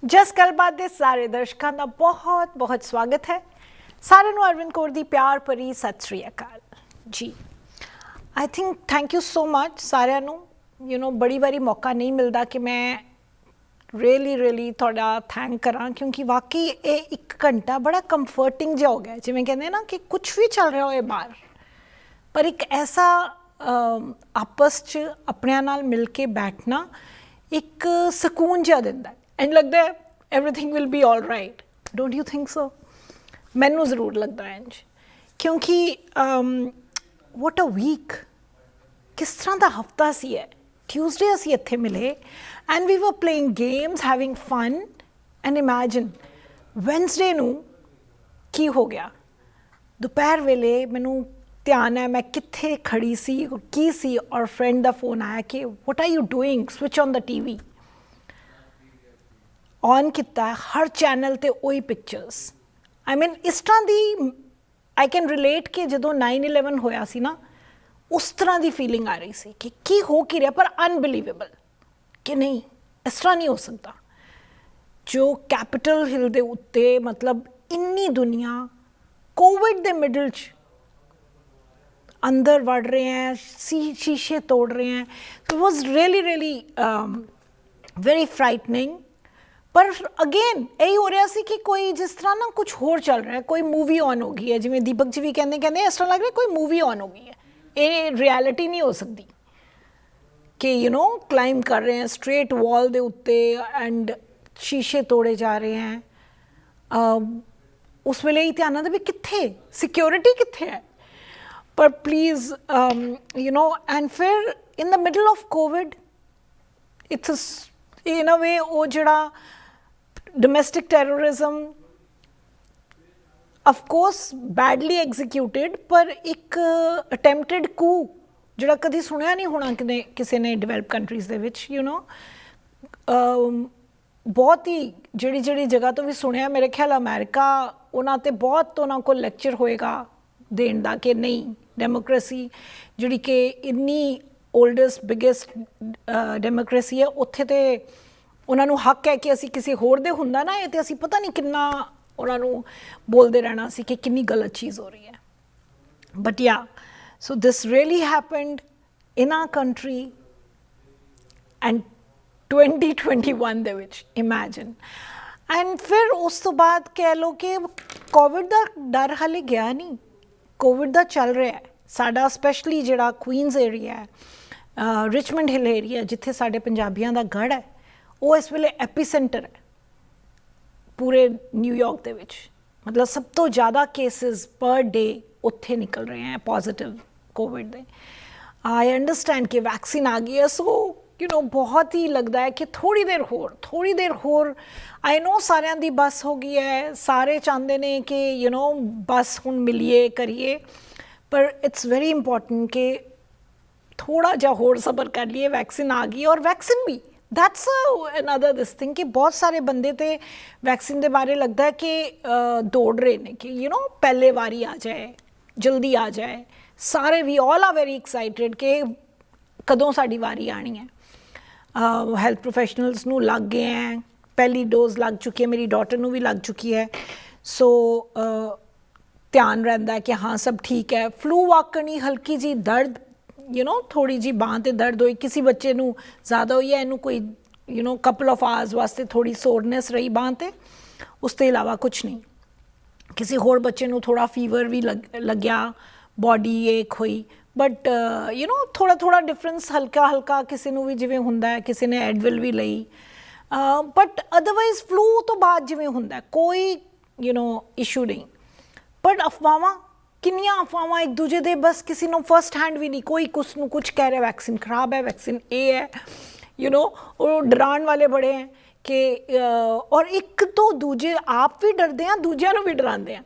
ਜਸ ਗੱਲਬਾਤ ਦੇ ਸਾਰੇ ਦਰਸ਼ਕਾਂ ਦਾ ਬਹੁਤ ਬਹੁਤ ਸਵਾਗਤ ਹੈ। ਸਾਰਿਆਂ ਨੂੰ ਅਰਵਿੰਦ ਕੌਰ ਦੀ ਪਿਆਰ ਭਰੀ ਸਤਿ ਸ੍ਰੀ ਅਕਾਲ ਜੀ। I think thank you so much ਸਾਰਿਆਂ ਨੂੰ ਬੜੀ ਵਾਰੀ ਮੌਕਾ ਨਹੀਂ ਮਿਲਦਾ ਕਿ ਮੈਂ ਰੀਅਲੀ ਤੁਹਾਡਾ ਥੈਂਕ ਕਰਾਂ, ਕਿਉਂਕਿ ਵਾਕਈ ਇਹ 1 ਘੰਟਾ ਬੜਾ ਕੰਫਰਟਿੰਗ ਜਿਹਾ ਹੋ ਗਿਆ। ਜਿਵੇਂ ਕਹਿੰਦੇ ਨਾ ਕਿ ਕੁਛ ਵੀ ਚੱਲ ਰਿਹਾ ਹੋਏ ਬਾਹਰ, ਪਰ ਇੱਕ ਐਸਾ ਆਪਸ 'ਚ ਆਪਣਿਆਂ ਨਾਲ ਮਿਲ ਕੇ ਬੈਠਣਾ ਇੱਕ ਸਕੂਨ ਜਿਹਾ ਦਿੰਦਾ ਐਂਡ ਲੱਗਦਾ ਹੈ everything will be all right. Don't you think so? ਮੈਨੂੰ ਜ਼ਰੂਰ ਲੱਗਦਾ ਇੰਝ, ਕਿਉਂਕਿ ਵਾਟ ਅ ਵੀਕ, ਕਿਸ ਤਰ੍ਹਾਂ ਦਾ ਹਫਤਾ ਸੀ ਹੈ। ਟਿਊਜ਼ਡੇ ਅਸੀਂ ਇੱਥੇ ਮਿਲੇ ਐਂਡ ਵੀ ਵਰ playing games, having fun, and imagine Wednesday ਨੂੰ ਕੀ ਹੋ ਗਿਆ। ਦੁਪਹਿਰ ਵੇਲੇ ਮੈਨੂੰ ਧਿਆਨ ਹੈ ਮੈਂ ਕਿੱਥੇ ਖੜੀ ਸੀ, ਕੀ ਸੀ, ਔਰ ਫਰੈਂਡ ਦਾ ਫੋਨ ਆਇਆ ਕਿ what are you doing, switch on the TV। On ਕੀਤਾ, ਹਰ ਚੈਨਲ 'ਤੇ ਉਹੀ ਪਿਕਚਰਸ। ਆਈ ਮੀਨ ਇਸ ਤਰ੍ਹਾਂ ਦੀ ਆਈ ਕੈਨ ਰਿਲੇਟ ਕਿ ਜਦੋਂ 9/11 ਹੋਇਆ ਸੀ ਨਾ, ਉਸ ਤਰ੍ਹਾਂ ਦੀ ਫੀਲਿੰਗ ਆ ਰਹੀ ਸੀ ਕਿ ਕੀ ਹੋ ਕੀ ਰਿਹਾ, ਪਰ ਅਨਬਿਲੀਵੇਬਲ ਕਿ ਨਹੀਂ ਇਸ ਤਰ੍ਹਾਂ ਨਹੀਂ ਹੋ ਸਕਦਾ। ਜੋ ਕੈਪੀਟਲ ਹਿਲ ਦੇ ਉੱਤੇ ਮਤਲਬ ਇੰਨੀ ਦੁਨੀਆ ਕੋਵਿਡ ਦੇ ਮਿਡਲ 'ਚ ਅੰਦਰ ਵੜ ਰਹੇ ਹੈ, ਸ਼ੀਸ਼ੇ ਤੋੜ ਰਹੇ ਹੈ। ਸੋ ਵਾਜ਼ ਰੀਅਲੀ ਵੈਰੀ ਫਰਾਈਟਨਿੰਗ। ਪਰ ਅਗੇਨ ਇਹੀ ਹੋ ਰਿਹਾ ਸੀ ਕਿ ਕੋਈ ਜਿਸ ਤਰ੍ਹਾਂ ਨਾ ਕੁਛ ਹੋਰ ਚੱਲ ਰਿਹਾ, ਕੋਈ ਮੂਵੀ ਔਨ ਹੋ ਗਈ ਹੈ। ਜਿਵੇਂ ਦੀਪਕ ਜੀ ਵੀ ਕਹਿੰਦੇ ਇਸ ਤਰ੍ਹਾਂ ਲੱਗ ਰਿਹਾ ਕੋਈ ਮੂਵੀ ਔਨ ਹੋ ਗਈ ਹੈ। ਇਹ ਰਿਐਲਿਟੀ ਨਹੀਂ ਹੋ ਸਕਦੀ ਕਿ ਕਲਾਈਮ ਕਰ ਰਹੇ ਹੈ ਸਟ੍ਰੇਟ ਵਾਲ ਦੇ ਉੱਤੇ ਐਂਡ ਸ਼ੀਸ਼ੇ ਤੋੜੇ ਜਾ ਰਹੇ ਹੈ। ਉਸ ਵੇਲੇ ਹੀ ਧਿਆਨ ਆਉਂਦਾ ਵੀ ਕਿੱਥੇ ਸਿਕਿਉਰਿਟੀ ਕਿੱਥੇ ਹੈ। ਪਰ ਪਲੀਜ਼ ਐਂਡ ਫਿਰ in the middle of covid it's in a way ਉਹ ਜਿਹੜਾ domestic terrorism of course badly executed, ਪਰ ਇੱਕ ਅਟੈਂਪਟਡ ਕੂ ਜਿਹੜਾ ਕਦੀ ਸੁਣਿਆ ਨਹੀਂ ਹੋਣਾ ਕਿਸੇ ਨੇ ਡਿਵੈਲਪ ਕੰਟਰੀਜ਼ ਦੇ ਵਿੱਚ। ਬਹੁਤ ਹੀ ਜਿਹੜੀ ਜਗ੍ਹਾ ਤੋਂ ਵੀ ਸੁਣਿਆ, ਮੇਰੇ ਖਿਆਲ ਅਮਰੀਕਾ ਉਹਨਾਂ 'ਤੇ ਬਹੁਤ ਉਹਨਾਂ ਕੋਲ ਲੈਕਚਰ ਹੋਏਗਾ ਦੇਣ ਦਾ ਕਿ ਨਹੀਂ ਡੈਮੋਕ੍ਰੇਸੀ ਜਿਹੜੀ ਕਿ ਇੰਨੀ ਓਲਡੈਸਟ ਬਿਗੇਸਟ ਡੈਮੋਕ੍ਰੇਸੀ ਹੈ, ਉੱਥੇ ਤਾਂ ਉਹਨਾਂ ਨੂੰ ਹੱਕ ਹੈ ਕਿ ਅਸੀਂ ਕਿਸੇ ਹੋਰ ਦੇ ਹੁੰਦਾ ਨਾ ਇਹ, ਅਤੇ ਅਸੀਂ ਪਤਾ ਨਹੀਂ ਕਿੰਨਾ ਉਹਨਾਂ ਨੂੰ ਬੋਲਦੇ ਰਹਿਣਾ ਸੀ ਕਿ ਕਿੰਨੀ ਗਲਤ ਚੀਜ਼ ਹੋ ਰਹੀ ਹੈ। But yeah so this really happened in our country and 2021 ਦੇ ਵਿੱਚ ਇਮੈਜਿਨ। ਐਂਡ ਫਿਰ ਉਸ ਤੋਂ ਬਾਅਦ ਕਹਿ ਲਓ ਕਿ ਕੋਵਿਡ ਦਾ ਡਰ ਹਾਲੇ ਗਿਆ ਨਹੀਂ, ਕੋਵਿਡ ਦਾ ਚੱਲ ਰਿਹਾ ਸਾਡਾ, ਸਪੈਸ਼ਲੀ ਜਿਹੜਾ ਕੁਈਨਜ਼ ਏਰੀਆ ਹੈ, ਰਿਚਮੰਡ ਹਿੱਲ ਏਰੀਆ ਜਿੱਥੇ ਸਾਡੇ ਪੰਜਾਬੀਆਂ ਦਾ ਗੜ੍ਹ ਹੈ, ਉਹ ਇਸ ਵੇਲੇ ਐਪੀਸੈਂਟਰ ਹੈ ਪੂਰੇ ਨਿਊਯਾਰਕ ਦੇ ਵਿੱਚ। ਮਤਲਬ ਸਭ ਤੋਂ ਜ਼ਿਆਦਾ ਕੇਸਿਸ ਪਰ ਡੇ ਉੱਥੇ ਨਿਕਲ ਰਹੇ ਹੈ ਪੋਜ਼ੀਟਿਵ ਕੋਵਿਡ ਦੇ। ਆਈ ਅੰਡਰਸਟੈਂਡ ਕਿ ਵੈਕਸੀਨ ਆ ਗਈ ਹੈ, ਸੋ ਬਹੁਤ ਹੀ ਲੱਗਦਾ ਹੈ ਕਿ ਥੋੜ੍ਹੀ ਦੇਰ ਹੋਰ ਆਈ ਨੋ ਸਾਰਿਆਂ ਦੀ ਬੱਸ ਹੋ ਗਈ ਹੈ, ਸਾਰੇ ਚਾਹੁੰਦੇ ਨੇ ਕਿ ਬੱਸ ਹੁਣ ਮਿਲੀਏ ਕਰੀਏ, ਪਰ ਇਟਸ ਵੈਰੀ ਇੰਪੋਰਟੈਂਟ ਕਿ ਥੋੜ੍ਹਾ ਜਿਹਾ ਹੋਰ ਸਬਰ ਕਰ ਲਈਏ। ਵੈਕਸੀਨ ਆ ਗਈ, ਔਰ ਵੈਕਸੀਨ ਵੀ that's another this thing ਕਿ ਬਹੁਤ ਸਾਰੇ ਬੰਦੇ ਤੇ ਵੈਕਸੀਨ ਦੇ ਬਾਰੇ ਲੱਗਦਾ ਹੈ ਕਿ ਦੌੜ ਰਹੇ ਨੇ ਕਿ ਪਹਿਲੇ ਵਾਰੀ ਆ ਜਾਏ, ਜਲਦੀ ਆ ਜਾਏ। ਸਾਰੇ ਵੀ ਆਲ ਆਰ ਵੈਰੀ ਐਕਸਾਈਟਿਡ ਕਿ ਕਦੋਂ ਸਾਡੀ ਵਾਰੀ ਆਣੀ ਹੈ। ਹੈਲਥ ਪ੍ਰੋਫੈਸ਼ਨਲਸ ਨੂੰ ਲੱਗ ਗਏ ਹੈ, ਪਹਿਲੀ ਡੋਜ਼ ਲੱਗ ਚੁੱਕੀ ਹੈ, ਮੇਰੀ ਡਾਟਰ ਨੂੰ ਵੀ ਲੱਗ ਚੁੱਕੀ ਹੈ। ਸੋ ਧਿਆਨ ਰਹਿੰਦਾ ਕਿ ਹਾਂ ਸਭ ਠੀਕ ਹੈ। ਫਲੂ ਵਾਕਣੀ ਹਲਕੀ ਜਿਹੀ ਦਰਦ ਥੋੜ੍ਹੀ ਜਿਹੀ ਬਾਂਹ 'ਤੇ ਦਰਦ ਹੋਈ, ਕਿਸੇ ਬੱਚੇ ਨੂੰ ਜ਼ਿਆਦਾ ਹੋਈ ਹੈ, ਇਹਨੂੰ ਕੋਈ ਕਪਲ ਆਫ ਆਵਰਸ ਵਾਸਤੇ ਥੋੜ੍ਹੀ ਸੋਰਨੈਸ ਰਹੀ ਬਾਂਹ 'ਤੇ, ਉਸ ਤੋਂ ਇਲਾਵਾ ਕੁਛ ਨਹੀਂ। ਕਿਸੇ ਹੋਰ ਬੱਚੇ ਨੂੰ ਥੋੜ੍ਹਾ ਫੀਵਰ ਵੀ ਲੱਗਿਆ, ਬੋਡੀ ਏਕ ਹੋਈ, ਬਟ ਥੋੜ੍ਹਾ ਡਿਫਰੈਂਸ ਹਲਕਾ ਕਿਸੇ ਨੂੰ ਵੀ ਜਿਵੇਂ ਹੁੰਦਾ ਹੈ, ਕਿਸੇ ਨੇ ਐਡਵਿਲ ਵੀ ਲਈ, ਬਟ ਅਦਰਵਾਈਜ਼ ਫਲੂ ਤੋਂ ਬਾਅਦ ਜਿਵੇਂ ਹੁੰਦਾ ਕੋਈ ਇਸ਼ੂ ਨਹੀਂ। ਬਟ ਅਫਵਾਹਾਂ ਕਿੰਨੀਆਂ ਅਫਵਾਹਾਂ ਇੱਕ ਦੂਜੇ ਦੇ, ਬਸ ਕਿਸੇ ਨੂੰ ਫਸਟ ਹੈਂਡ ਵੀ ਨਹੀਂ, ਕੋਈ ਕੁਛ ਨੂੰ ਕੁਛ ਕਹਿ ਰਿਹਾ, ਵੈਕਸੀਨ ਖਰਾਬ ਹੈ, ਵੈਕਸੀਨ ਇਹ ਹੈ, ਉਹ ਡਰਾਉਣ ਵਾਲੇ ਬੜੇ ਹੈ ਕਿ ਔਰ ਇੱਕ ਤੋਂ ਦੂਜੇ ਆਪ ਵੀ ਡਰਦੇ ਆ, ਦੂਜਿਆਂ ਨੂੰ ਵੀ ਡਰਾਉਂਦੇ ਆ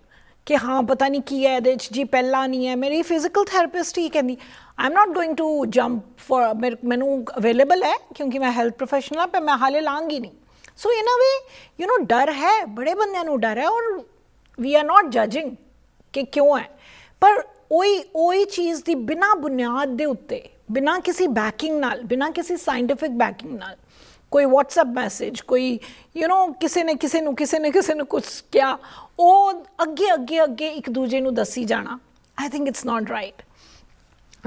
ਕਿ ਹਾਂ ਪਤਾ ਨਹੀਂ ਕੀ ਹੈ ਇਹਦੇ 'ਚ ਜੀ, ਪਹਿਲਾਂ ਨਹੀਂ ਹੈ। ਮੇਰੀ ਫਿਜ਼ੀਕਲ ਥੈਰੇਪਿਸਟ ਹੀ ਕਹਿੰਦੀ I am not going to jump for, ਮੈਨੂੰ ਅਵੇਲੇਬਲ ਹੈ ਕਿਉਂਕਿ ਮੈਂ ਹੈਲਥ ਪ੍ਰੋਫੈਸ਼ਨਲ ਹਾਂ, ਪਰ ਮੈਂ ਹਾਲੇ ਲਾਂਗੀ ਨਹੀਂ। ਸੋ ਇਨ ਅ ਵੇ ਡਰ ਹੈ, ਬੜੇ ਬੰਦਿਆਂ ਨੂੰ ਡਰ ਹੈ, ਔਰ ਵੀ ਆਰ ਨਾਟ ਜਜਿੰਗ ਕਿ ਕਿਉਂ ਹੈ, ਪਰ ਉਹੀ ਚੀਜ਼ ਦੀ ਬਿਨਾਂ ਬੁਨਿਆਦ ਦੇ ਉੱਤੇ, ਬਿਨਾਂ ਕਿਸੇ ਬੈਕਿੰਗ ਨਾਲ, ਬਿਨਾਂ ਕਿਸੇ ਸਾਇੰਟੀਫਿਕ ਬੈਕਿੰਗ ਨਾਲ ਕੋਈ WhatsApp ਮੈਸੇਜ, ਕੋਈ ਕਿਸੇ ਨੇ ਕੁਝ ਕਿਹਾ, ਉਹ ਅੱਗੇ ਇੱਕ ਦੂਜੇ ਨੂੰ ਦੱਸੀ ਜਾਣਾ, I think it's not right.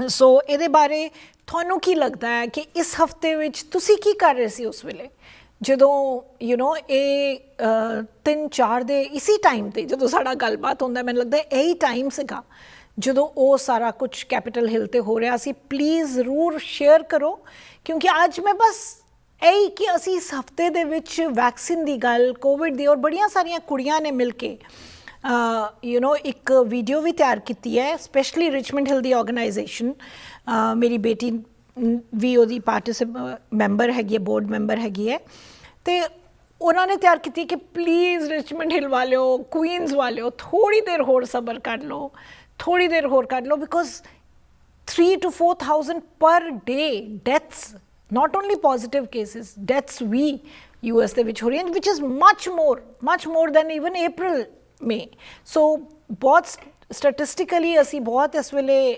ਸੋ ਇਹਦੇ ਬਾਰੇ ਤੁਹਾਨੂੰ ਕੀ ਲੱਗਦਾ ਹੈ ਕਿ ਇਸ ਹਫਤੇ ਵਿੱਚ ਤੁਸੀਂ ਕੀ ਕਰ ਰਹੇ ਸੀ ਉਸ ਵੇਲੇ, ਜਦੋਂ ਇਹ 3-4 ਦੇ ਇਸੀ ਟਾਈਮ 'ਤੇ ਜਦੋਂ ਸਾਡਾ ਗੱਲਬਾਤ ਹੁੰਦਾ, ਮੈਨੂੰ ਲੱਗਦਾ ਇਹੀ ਟਾਈਮ ਸੀਗਾ ਜਦੋਂ ਉਹ ਸਾਰਾ ਕੁਝ ਕੈਪੀਟਲ ਹਿੱਲ 'ਤੇ ਹੋ ਰਿਹਾ ਸੀ. ਪਲੀਜ਼ ਜ਼ਰੂਰ ਸ਼ੇਅਰ ਕਰੋ, ਕਿਉਂਕਿ ਅੱਜ ਮੈਂ ਬਸ ਇਹੀ ਕਿ ਅਸੀਂ ਇਸ ਹਫਤੇ ਦੇ ਵਿੱਚ ਵੈਕਸੀਨ ਦੀ ਗੱਲ, ਕੋਵਿਡ ਦੀ, ਔਰ ਬੜੀਆਂ ਸਾਰੀਆਂ ਕੁੜੀਆਂ ਨੇ ਮਿਲ ਕੇ ਇੱਕ ਵੀਡੀਓ ਵੀ ਤਿਆਰ ਕੀਤੀ ਹੈ, ਸਪੈਸ਼ਲੀ ਰਿਚਮੰਡ ਹਿੱਲ ਦੀ ਆਰਗੇਨਾਈਜੇਸ਼ਨ. ਮੇਰੀ ਬੇਟੀ ਵੀ ਉਹਦੀ ਮੈਂਬਰ ਹੈਗੀ ਹੈ, ਬੋਰਡ ਮੈਂਬਰ ਹੈਗੀ ਹੈ, ਅਤੇ ਉਹਨਾਂ ਨੇ ਤਿਆਰ ਕੀਤੀ ਕਿ ਪਲੀਜ਼ ਰਿਚਮੰਡ ਹਿੱਲ ਵਾਲਿਓ, ਕੁਈਨਜ਼ ਵਾਲਿਓ, ਥੋੜ੍ਹੀ ਦੇਰ ਹੋਰ ਸਬਰ ਕਰ ਲਓ, because 3,000 to 4,000 per day deaths, not only positive cases, deaths ਵੀ US ਦੇ ਵਿੱਚ ਹੋ ਰਹੀਆਂ, which is much more than even April, May. So ਬਹੁਤ ਸਟੈਟਿਸਟਿਕਲੀ ਅਸੀਂ ਬਹੁਤ ਇਸ ਵੇਲੇ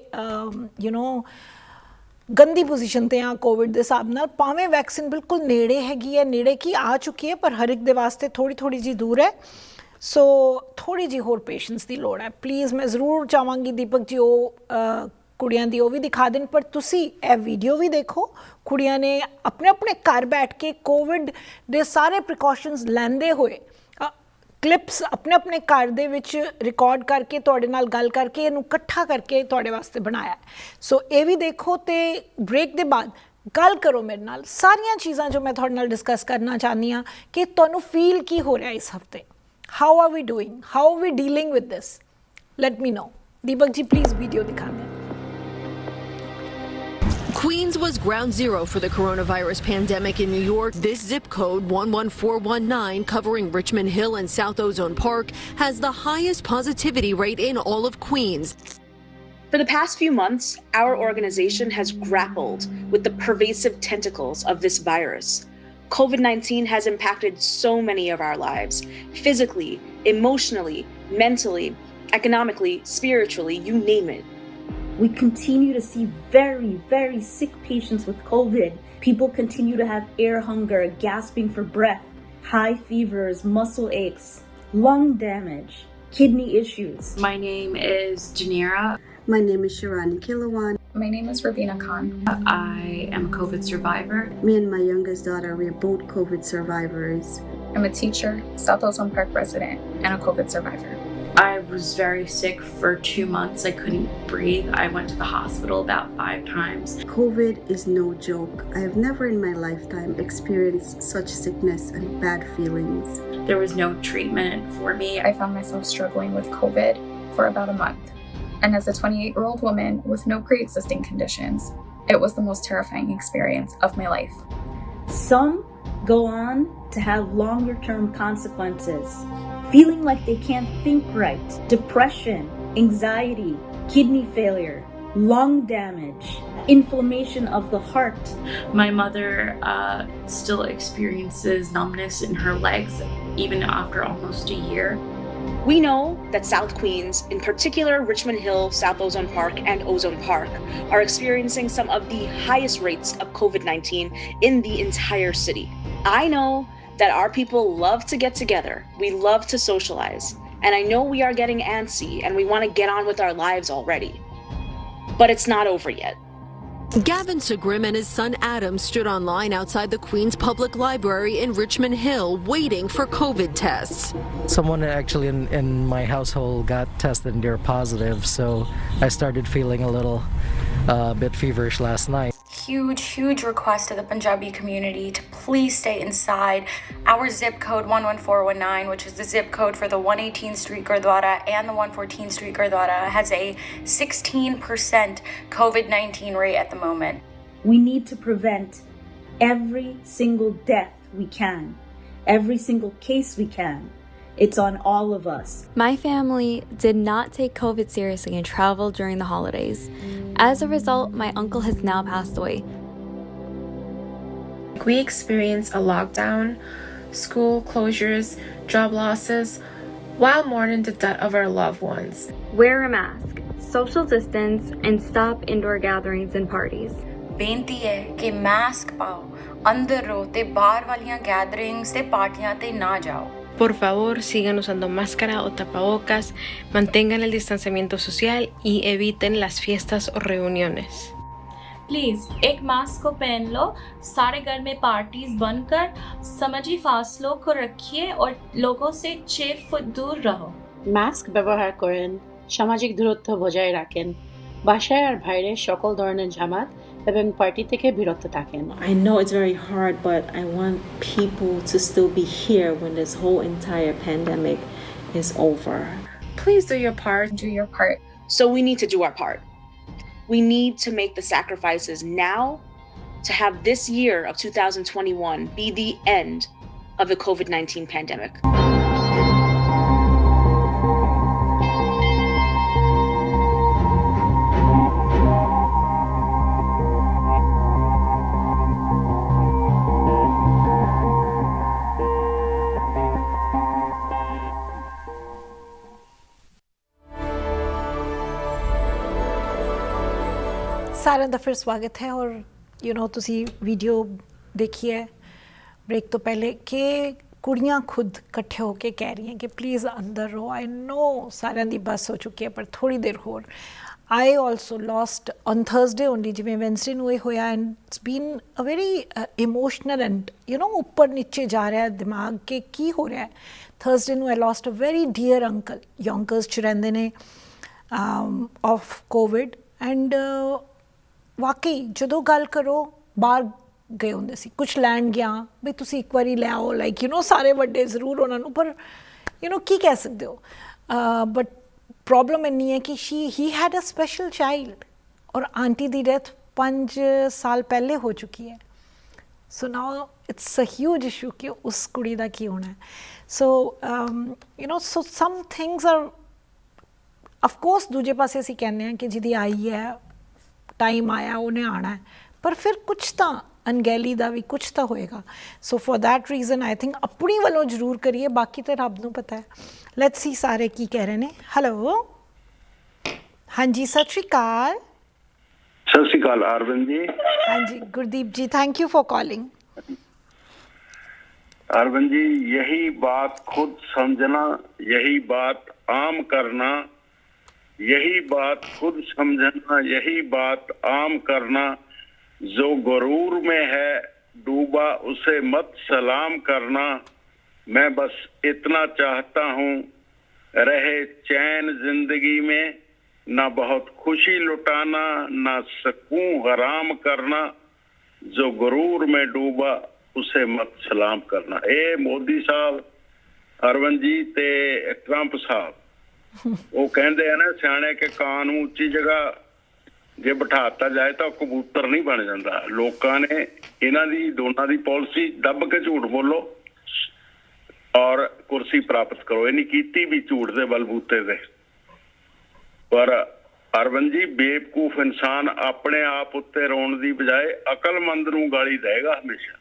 ਗੰਦੀ ਪੋਜੀਸ਼ਨ 'ਤੇ ਹਾਂ ਕੋਵਿਡ ਦੇ ਹਿਸਾਬ ਨਾਲ. ਭਾਵੇਂ ਵੈਕਸੀਨ ਬਿਲਕੁਲ ਨੇੜੇ ਹੈਗੀ ਹੈ, ਨੇੜੇ ਕੀ ਆ ਚੁੱਕੀ ਹੈ, ਪਰ ਹਰ ਇੱਕ ਦੇ ਵਾਸਤੇ ਥੋੜ੍ਹੀ ਜਿਹੀ ਦੂਰ ਹੈ. ਸੋ ਥੋੜ੍ਹੀ ਜਿਹੀ ਹੋਰ ਪੇਸ਼ੈਂਸ ਦੀ ਲੋੜ ਹੈ. ਪਲੀਜ਼ ਮੈਂ ਜ਼ਰੂਰ ਚਾਹਾਂਗੀ ਦੀਪਕ ਜੀ ਉਹ ਕੁੜੀਆਂ ਦੀ ਉਹ ਵੀ ਦਿਖਾ ਦੇਣ, ਪਰ ਤੁਸੀਂ ਇਹ ਵੀਡੀਓ ਵੀ ਦੇਖੋ. ਕੁੜੀਆਂ ਨੇ ਆਪਣੇ ਘਰ ਬੈਠ ਕੇ ਕੋਵਿਡ ਦੇ ਸਾਰੇ ਪ੍ਰੀਕਾਸ਼ਨਸ ਲੈਂਦੇ ਹੋਏ ਕਲਿੱਪਸ ਆਪਣੇ ਘਰ ਦੇ ਵਿੱਚ ਰਿਕਾਰਡ ਕਰਕੇ, ਤੁਹਾਡੇ ਨਾਲ ਗੱਲ ਕਰਕੇ, ਇਹਨੂੰ ਇਕੱਠਾ ਕਰਕੇ ਤੁਹਾਡੇ ਵਾਸਤੇ ਬਣਾਇਆ. ਸੋ ਇਹ ਵੀ ਦੇਖੋ, ਅਤੇ ਬ੍ਰੇਕ ਦੇ ਬਾਅਦ ਗੱਲ ਕਰੋ ਮੇਰੇ ਨਾਲ. ਸਾਰੀਆਂ ਚੀਜ਼ਾਂ ਜੋ ਮੈਂ ਤੁਹਾਡੇ ਨਾਲ ਡਿਸਕਸ ਕਰਨਾ ਚਾਹੁੰਦੀ ਹਾਂ ਕਿ ਤੁਹਾਨੂੰ ਫੀਲ ਕੀ ਹੋ ਰਿਹਾ ਇਸ ਹਫਤੇ. How are we doing, how are we dealing with this, let me know. Deepak ji please video ਦਿਖਾ ਦੇं. Queens was ground zero for the coronavirus pandemic in New York. This zip code, 11419, covering Richmond Hill and South Ozone Park, has the highest positivity rate in all of Queens. For the past few months, our organization has grappled with the pervasive tentacles of this virus. COVID-19 has impacted so many of our lives, physically, emotionally, mentally, economically, spiritually, you name it. We continue to see very, very sick patients with COVID. People continue to have air hunger, gasping for breath, high fevers, muscle aches, lung damage, kidney issues. My name is Janira. My name is Shirani Kilawan. My name is Rabina Khan. I am a COVID survivor. Me and my youngest daughter, we are both COVID survivors. I'm a teacher, South Ozone Park resident, and a COVID survivor. I was very sick for 2 months. I couldn't breathe. I went to the hospital about 5 times. COVID is no joke. I have never in my lifetime experienced such sickness and bad feelings. There was no treatment for me. I found myself struggling with COVID for about a month. And as a 28-year-old woman with no pre-existing conditions, it was the most terrifying experience of my life. Some go on to have longer-term consequences. Feeling like they can't think right, depression, anxiety, kidney failure, lung damage, inflammation of the heart. My mother still experiences numbness in her legs even after almost a year. We know that South Queens, in particular Richmond Hill, South Ozone Park, and Ozone Park, are experiencing some of the highest rates of COVID-19 in the entire city. I know that our people love to get together. We love to socialize. And I know we are getting antsy and we want to get on with our lives already. But it's not over yet. Gavin Segrim and his son Adam stood online outside the Queens Public Library in Richmond Hill waiting for COVID tests. Someone actually in my household got tested and they're positive, so I started feeling a little bit feverish last night. Huge request to the Punjabi community to please stay inside. Our zip code 11419, which is the zip code for the 118th Street Gurdwara and the 114th Street Gurdwara, has a 16% COVID-19 rate at the moment. We need to prevent every single death we can, every single case we can. It's on all of us. My family did not take COVID seriously and traveled during the holidays. As a result, my uncle has now passed away. We experienced a lockdown, school closures, job losses, while mourning the death of our loved ones. Wear a mask, social distance, and stop indoor gatherings and parties. बेनती है कि mask पाओ, ਅੰਦਰ ਰਹੋ ਤੇ ਬਾਹਰ ਵਾਲੀਆਂ gatherings ਤੇ ਪਾਰਟੀਆਂ ਤੇ ਨਾ ਜਾਓ। Por favor, sigan usando máscara o tapabocas, mantengan el distanciamiento social y eviten las fiestas o reuniones. Please एक मास्क को पहन लो, सारे घर में पार्टीज बंद कर सामाजिक फासलों को रखिए और लोगों से 6 फुट दूर रहो। মাস্ক ব্যবহার করেন, সামাজিক দূরত্ব বজায় রাখেন, বাসায় আর বাইরে সকল ধরনের জামাত এবং পার্টি থেকে বিরত থাকেন। I know it's very hard, but I want people to still be here when this whole entire pandemic is over. Please do your part. Do your part. So we need to do our part. We need to make the sacrifices now to have this year of 2021 be the end of the COVID-19 pandemic. ਸਾਰਿਆਂ ਦਾ ਫਿਰ ਸਵਾਗਤ ਹੈ ਔਰ ਤੁਸੀਂ video ਦੇਖੀ ਹੈ break ਤੋਂ ਪਹਿਲੇ ਕਿ ਕੁੜੀਆਂ ਖੁਦ ਇਕੱਠੇ ਹੋ ਕੇ ਕਹਿ ਰਹੀਆਂ ਕਿ ਪਲੀਜ਼ ਅੰਦਰ ਰਹੋ। ਆਈ ਨੋ ਸਾਰਿਆਂ ਦੀ ਬੱਸ ਹੋ ਚੁੱਕੀ ਹੈ ਪਰ ਥੋੜ੍ਹੀ ਦੇਰ ਹੋਰ। I also lost on Thursday only, ਜਿਵੇਂ ਵੈਨਸਡੇ ਨੂੰ ਇਹ ਹੋਇਆ and it's been a very emotional and ਉੱਪਰ ਨੀਚੇ ਜਾ ਰਿਹਾ ਦਿਮਾਗ ਕਿ ਕੀ ਹੋ ਰਿਹਾ ਹੈ। ਥਰਸਡੇ ਨੂੰ I lost a very dear uncle, Yonkers 'ਚ ਰਹਿੰਦੇ ਨੇ, ਆਫ ਕੋਵਿਡ। ਐਂਡ ਵਾਕਈ ਜਦੋਂ ਗੱਲ ਕਰੋ ਬਾਹਰ ਗਏ ਹੁੰਦੇ ਸੀ, ਕੁਛ ਲੈਣ ਗਿਆ ਬਈ ਤੁਸੀਂ ਇੱਕ ਵਾਰੀ ਲੈ ਆਓ, ਲਾਈਕ ਸਾਰੇ ਵੱਡੇ ਜ਼ਰੂਰ ਉਹਨਾਂ ਨੂੰ, ਪਰ ਕੀ ਕਹਿ ਸਕਦੇ ਹੋ। ਬਟ ਪ੍ਰੋਬਲਮ ਇੰਨੀ ਹੈ ਕਿ he had a special child ਔਰ ਆਂਟੀ ਦੀ ਡੈਥ 5 ਸਾਲ ਪਹਿਲੇ ਹੋ ਚੁੱਕੀ ਹੈ। So now it's a huge issue ਕਿ ਉਸ ਕੁੜੀ ਦਾ ਕੀ ਹੋਣਾ ਹੈ। So so some things are of course ਦੂਜੇ ਪਾਸੇ ਅਸੀਂ ਕਹਿੰਦੇ ਹਾਂ ਕਿ ਜਿਹਦੀ ਆਈ ਹੈ ਟਾਈਮ ਆਇਆ ਉਹਨੇ ਆਉਣਾ ਹੈ, ਪਰ ਫਿਰ ਕੁਛ ਤਾਂ ਅਣਗਹਿਲੀ ਦਾ ਵੀ ਕੁਛ ਤਾਂ ਹੋਏਗਾ। ਸੋ for that reason I think ਆਪਣੀ ਵੱਲੋਂ ਜ਼ਰੂਰ ਕਰੀਏ, ਬਾਕੀ ਤਾਂ ਰੱਬ ਨੂੰ ਪਤਾ ਹੈ। ਲੈਟਸ ਸੀ ਸਾਰੇ ਕੀ ਕਹਿ ਰਹੇ ਨੇ। ਹੈਲੋ, ਹਾਂਜੀ ਸਤਿ ਸ਼੍ਰੀ ਅਕਾਲ। सत श्री अकाल अरविंद जी। हाँ जी Gurdeep ji, thank you for calling. Arvind ji, यही बात खुद समझना, यही बात आम करना, यही बात खुद समझना, यही बात आम करना। जो गरूर में है डूबा उसे मत सलाम करना। मैं बस इतना चाहता हूँ रहे चैन जिंदगी में, ना बहुत खुशी लुटाना ना सकूं हराम करना। जो गुरूर में डूबा उसे मत सलाम करना। ਇਹ ਮੋਦੀ ਸਾਹਿਬ, ਅਰਵਿੰਦ ਜੀ ਤੇ ਟਰੰਪ ਸਾਹਿਬ ਉਹ ਕਹਿੰਦੇ ਆ ਨਾ ਸਿਆਣੇ ਕਿ ਕਾਂ ਨੂੰ ਉੱਚੀ ਜਗ੍ਹਾ ਜੇ ਬਿਠਾਤਾ ਜਾਏ ਤਾਂ ਕਬੂਤਰ ਨਹੀਂ ਬਣ ਜਾਂਦਾ। ਲੋਕਾਂ ਨੇ ਇਹਨਾਂ ਦੀ ਦੋਨਾਂ ਦੀ ਪਾਲਿਸੀ ਦੱਬ ਕੇ ਝੂਠ ਬੋਲੋ ਔਰ ਕੁਰਸੀ ਪ੍ਰਾਪਤ ਕਰੋ। ਇਹ ਨਹੀਂ ਕੀਤੀ ਵੀ ਝੂਠ ਦੇ ਬਲਬੂਤੇ ਤੇ। ਪਰ ਅਰਵਿੰਦ ਜੀ, ਬੇਵਕੂਫ ਇਨਸਾਨ ਆਪਣੇ ਆਪ ਉੱਤੇ ਰੋਣ ਦੀ ਬਜਾਏ ਅਕਲਮੰਦ ਨੂੰ ਗਾਲੀ ਦੇਗਾ ਹਮੇਸ਼ਾ।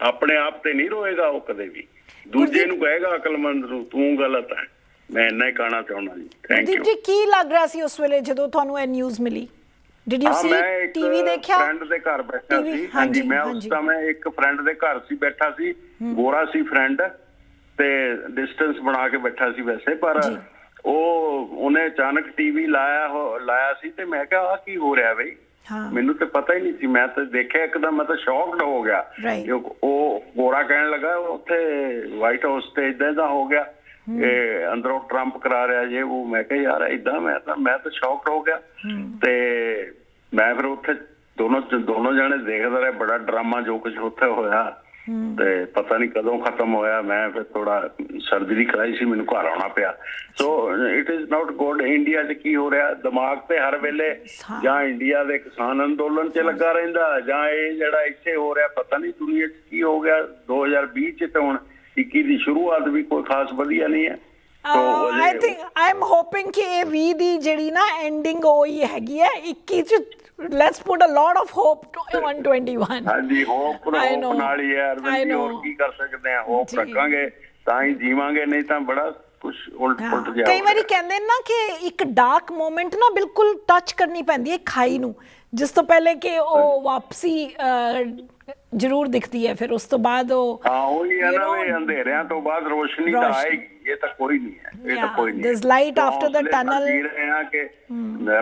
ਆਪਣੇ ਆਪ ਤੇ ਨਹੀਂ ਰੋਏਗਾ ਉਹ ਕਦੇ ਵੀ, ਦੂਜੇ ਨੂੰ ਕਹੇਗਾ ਅਕਲਮੰਦ ਨੂੰ ਤੂੰ ਗਲਤ ਹੈ। ਮੈਂ ਇੰਨਾ ਹੀ ਕਹਿਣਾ ਚਾਹੁੰਦਾ ਜੀ। ਥੈਂਕ ਯੂ ਜੀ। ਕੀ ਲੱਗ ਰਿਹਾ ਸੀ ਉਸ ਵੇਲੇ ਜਦੋਂ ਤੁਹਾਨੂੰ ਇਹ ਨਿਊਜ਼ ਮਿਲੀ? ਡਿਡ ਯੂ ਸੀ ਟੀਵੀ ਦੇਖਿਆ? ਫਰੈਂਡ ਦੇ ਘਰ ਬੈਠਾ ਸੀ। ਹਾਂਜੀ, ਮੈਂ ਉਸ ਸਮੇਂ ਇੱਕ ਫਰੈਂਡ ਦੇ ਘਰ ਸੀ ਬੈਠਾ ਸੀ, ਗੋਰਾ ਸੀ ਫਰੈਂਡ ਤੇ ਡਿਸਟੈਂਸ ਬਣਾ ਕੇ ਬੈਠਾ ਸੀ ਵੈਸੇ, ਪਰ ਉਹਨੇ ਅਚਾਨਕ ਟੀਵੀ ਲਾਇਆ ਸੀ ਤੇ ਮੈਂ ਕਿਹਾ ਆ ਕੀ ਹੋ ਰਿਹਾ ਬਈ। ਮੈਨੂੰ ਤੇ ਪਤਾ ਹੀ ਨਹੀਂ ਸੀ। ਮੈਂ ਤਾਂ ਦੇਖਿਆ ਇੱਕਦਮ, ਮੈਂ ਤਾਂ ਸ਼ੌਕਡ ਹੋ ਗਿਆ। ਉਹ ਗੋਰਾ ਕਹਿਣ ਲੱਗਾ ਉੱਥੇ ਵਾਈਟ ਹਾਊਸ ਤੇ ਏਦਾਂ ਦਾ ਹੋ ਗਿਆ, ਇਹ ਅੰਦਰੋਂ ਟਰੰਪ ਕਰਾ ਰਿਹਾ ਜੇ ਉਹ। ਮੈਂ ਕਿਹਾ ਯਾਰ ਏਦਾਂ, ਮੈਂ ਤਾਂ ਸ਼ੌਕਡ ਹੋ ਗਿਆ। ਤੇ ਮੈਂ ਫਿਰ ਉੱਥੇ ਦੋਨੋਂ ਜਾਣੇ ਦੇਖਦੇ ਰਹੇ, ਬੜਾ ਡਰਾਮਾ ਜੋ ਕੁਝ ਉੱਥੇ ਹੋਇਆ ਤੇ ਪਤਾ ਨਹੀਂ ਕਦੋਂ ਖਤਮ ਹੋਇਆ। ਮੈਂ ਫਿਰ ਥੋੜਾ ਸਰਜਰੀ ਕਰਾਈ ਸੀ, ਮੈਨੂੰ ਘਰ ਆਉਣਾ ਪਿਆ। So it is not good. India 'ਚ ਕੀ ਹੋ ਰਿਹਾ ਦਿਮਾਗ ਤੇ ਹਰ ਵੇਲੇ ਜਾਂ ਇੰਡੀਆ ਦੇ ਕਿਸਾਨ ਅੰਦੋਲਨ 'ਚ ਲੱਗਾ ਰਹਿੰਦਾ, ਜਾਂ ਇਹ ਜਿਹੜਾ ਇੱਥੇ ਹੋ ਰਿਹਾ ਪਤਾ ਨਹੀਂ ਦੁਨੀਆ 'ਚ ਕੀ ਹੋ ਗਿਆ। 2020 'ਚ ਤੇ ਹੁਣ 21 ਦੀ ਸ਼ੁਰੂਆਤ ਵੀ ਕੋਈ ਖਾਸ ਵਧੀਆ ਨਹੀਂ ਹੈ। I think I am hoping ਕਿ ਇਹ 20 ਦੀ ਜਿਹੜੀ ਨਾ ਐਂਡਿੰਗ ਹੋਈ ਹੈਗੀ ਹੈ। 21 'ਚ let's put a lot of hope on 21. ਹਾਂਜੀ, ਹੋਪ ਨਾਲ ਹੀ ਹੈ ਅਰਵਿੰਦ ਜੀ, ਹੋਰ ਕੀ ਕਰ ਸਕਦੇ ਆ। ਹੋਪ ਰੱਖਾਂਗੇ ਤਾਂ ਹੀ ਜੀਵਾਂਗੇ, ਨਹੀਂ ਤਾਂ ਬੜਾ ਕੁਝ ਉਲਟ ਪੁਲਟ ਜਾ। ਕਈ ਵਾਰੀ ਕਹਿੰਦੇ ਨਾ ਕਿ ਇੱਕ ਡਾਰਕ ਮੋਮੈਂਟ ਨਾ ਬਿਲਕੁਲ ਟੱਚ ਕਰਨੀ ਪੈਂਦੀ ਹੈ ਖਾਈ ਨੂੰ, ਜਿਸ ਤੋਂ ਪਹਿਲੇ ਕਿ ਉਹ ਵਾਪਸੀ ਜ਼ਰੂਰ ਦਿਖਦੀ ਹੈ, ਫਿਰ ਉਸ ਤੋਂ ਬਾਅਦ ਉਹ ਹਾਂ ਉਹੀ ਹੈ ਨਾ ਵੀ ਅੰਧੇਰਿਆਂ ਤੋਂ ਬਾਅਦ ਰੋਸ਼ਨੀ ਤਾਂ ਆਏਗੀ, ਇਹ ਤਾਂ ਕੋਈ ਨਹੀਂ ਹੈ, ਇਹ ਤਾਂ ਕੋਈ ਨਹੀਂ। there's light after the tunnel। ਜੀ ਰਹੇ ਹਾਂ ਕਿ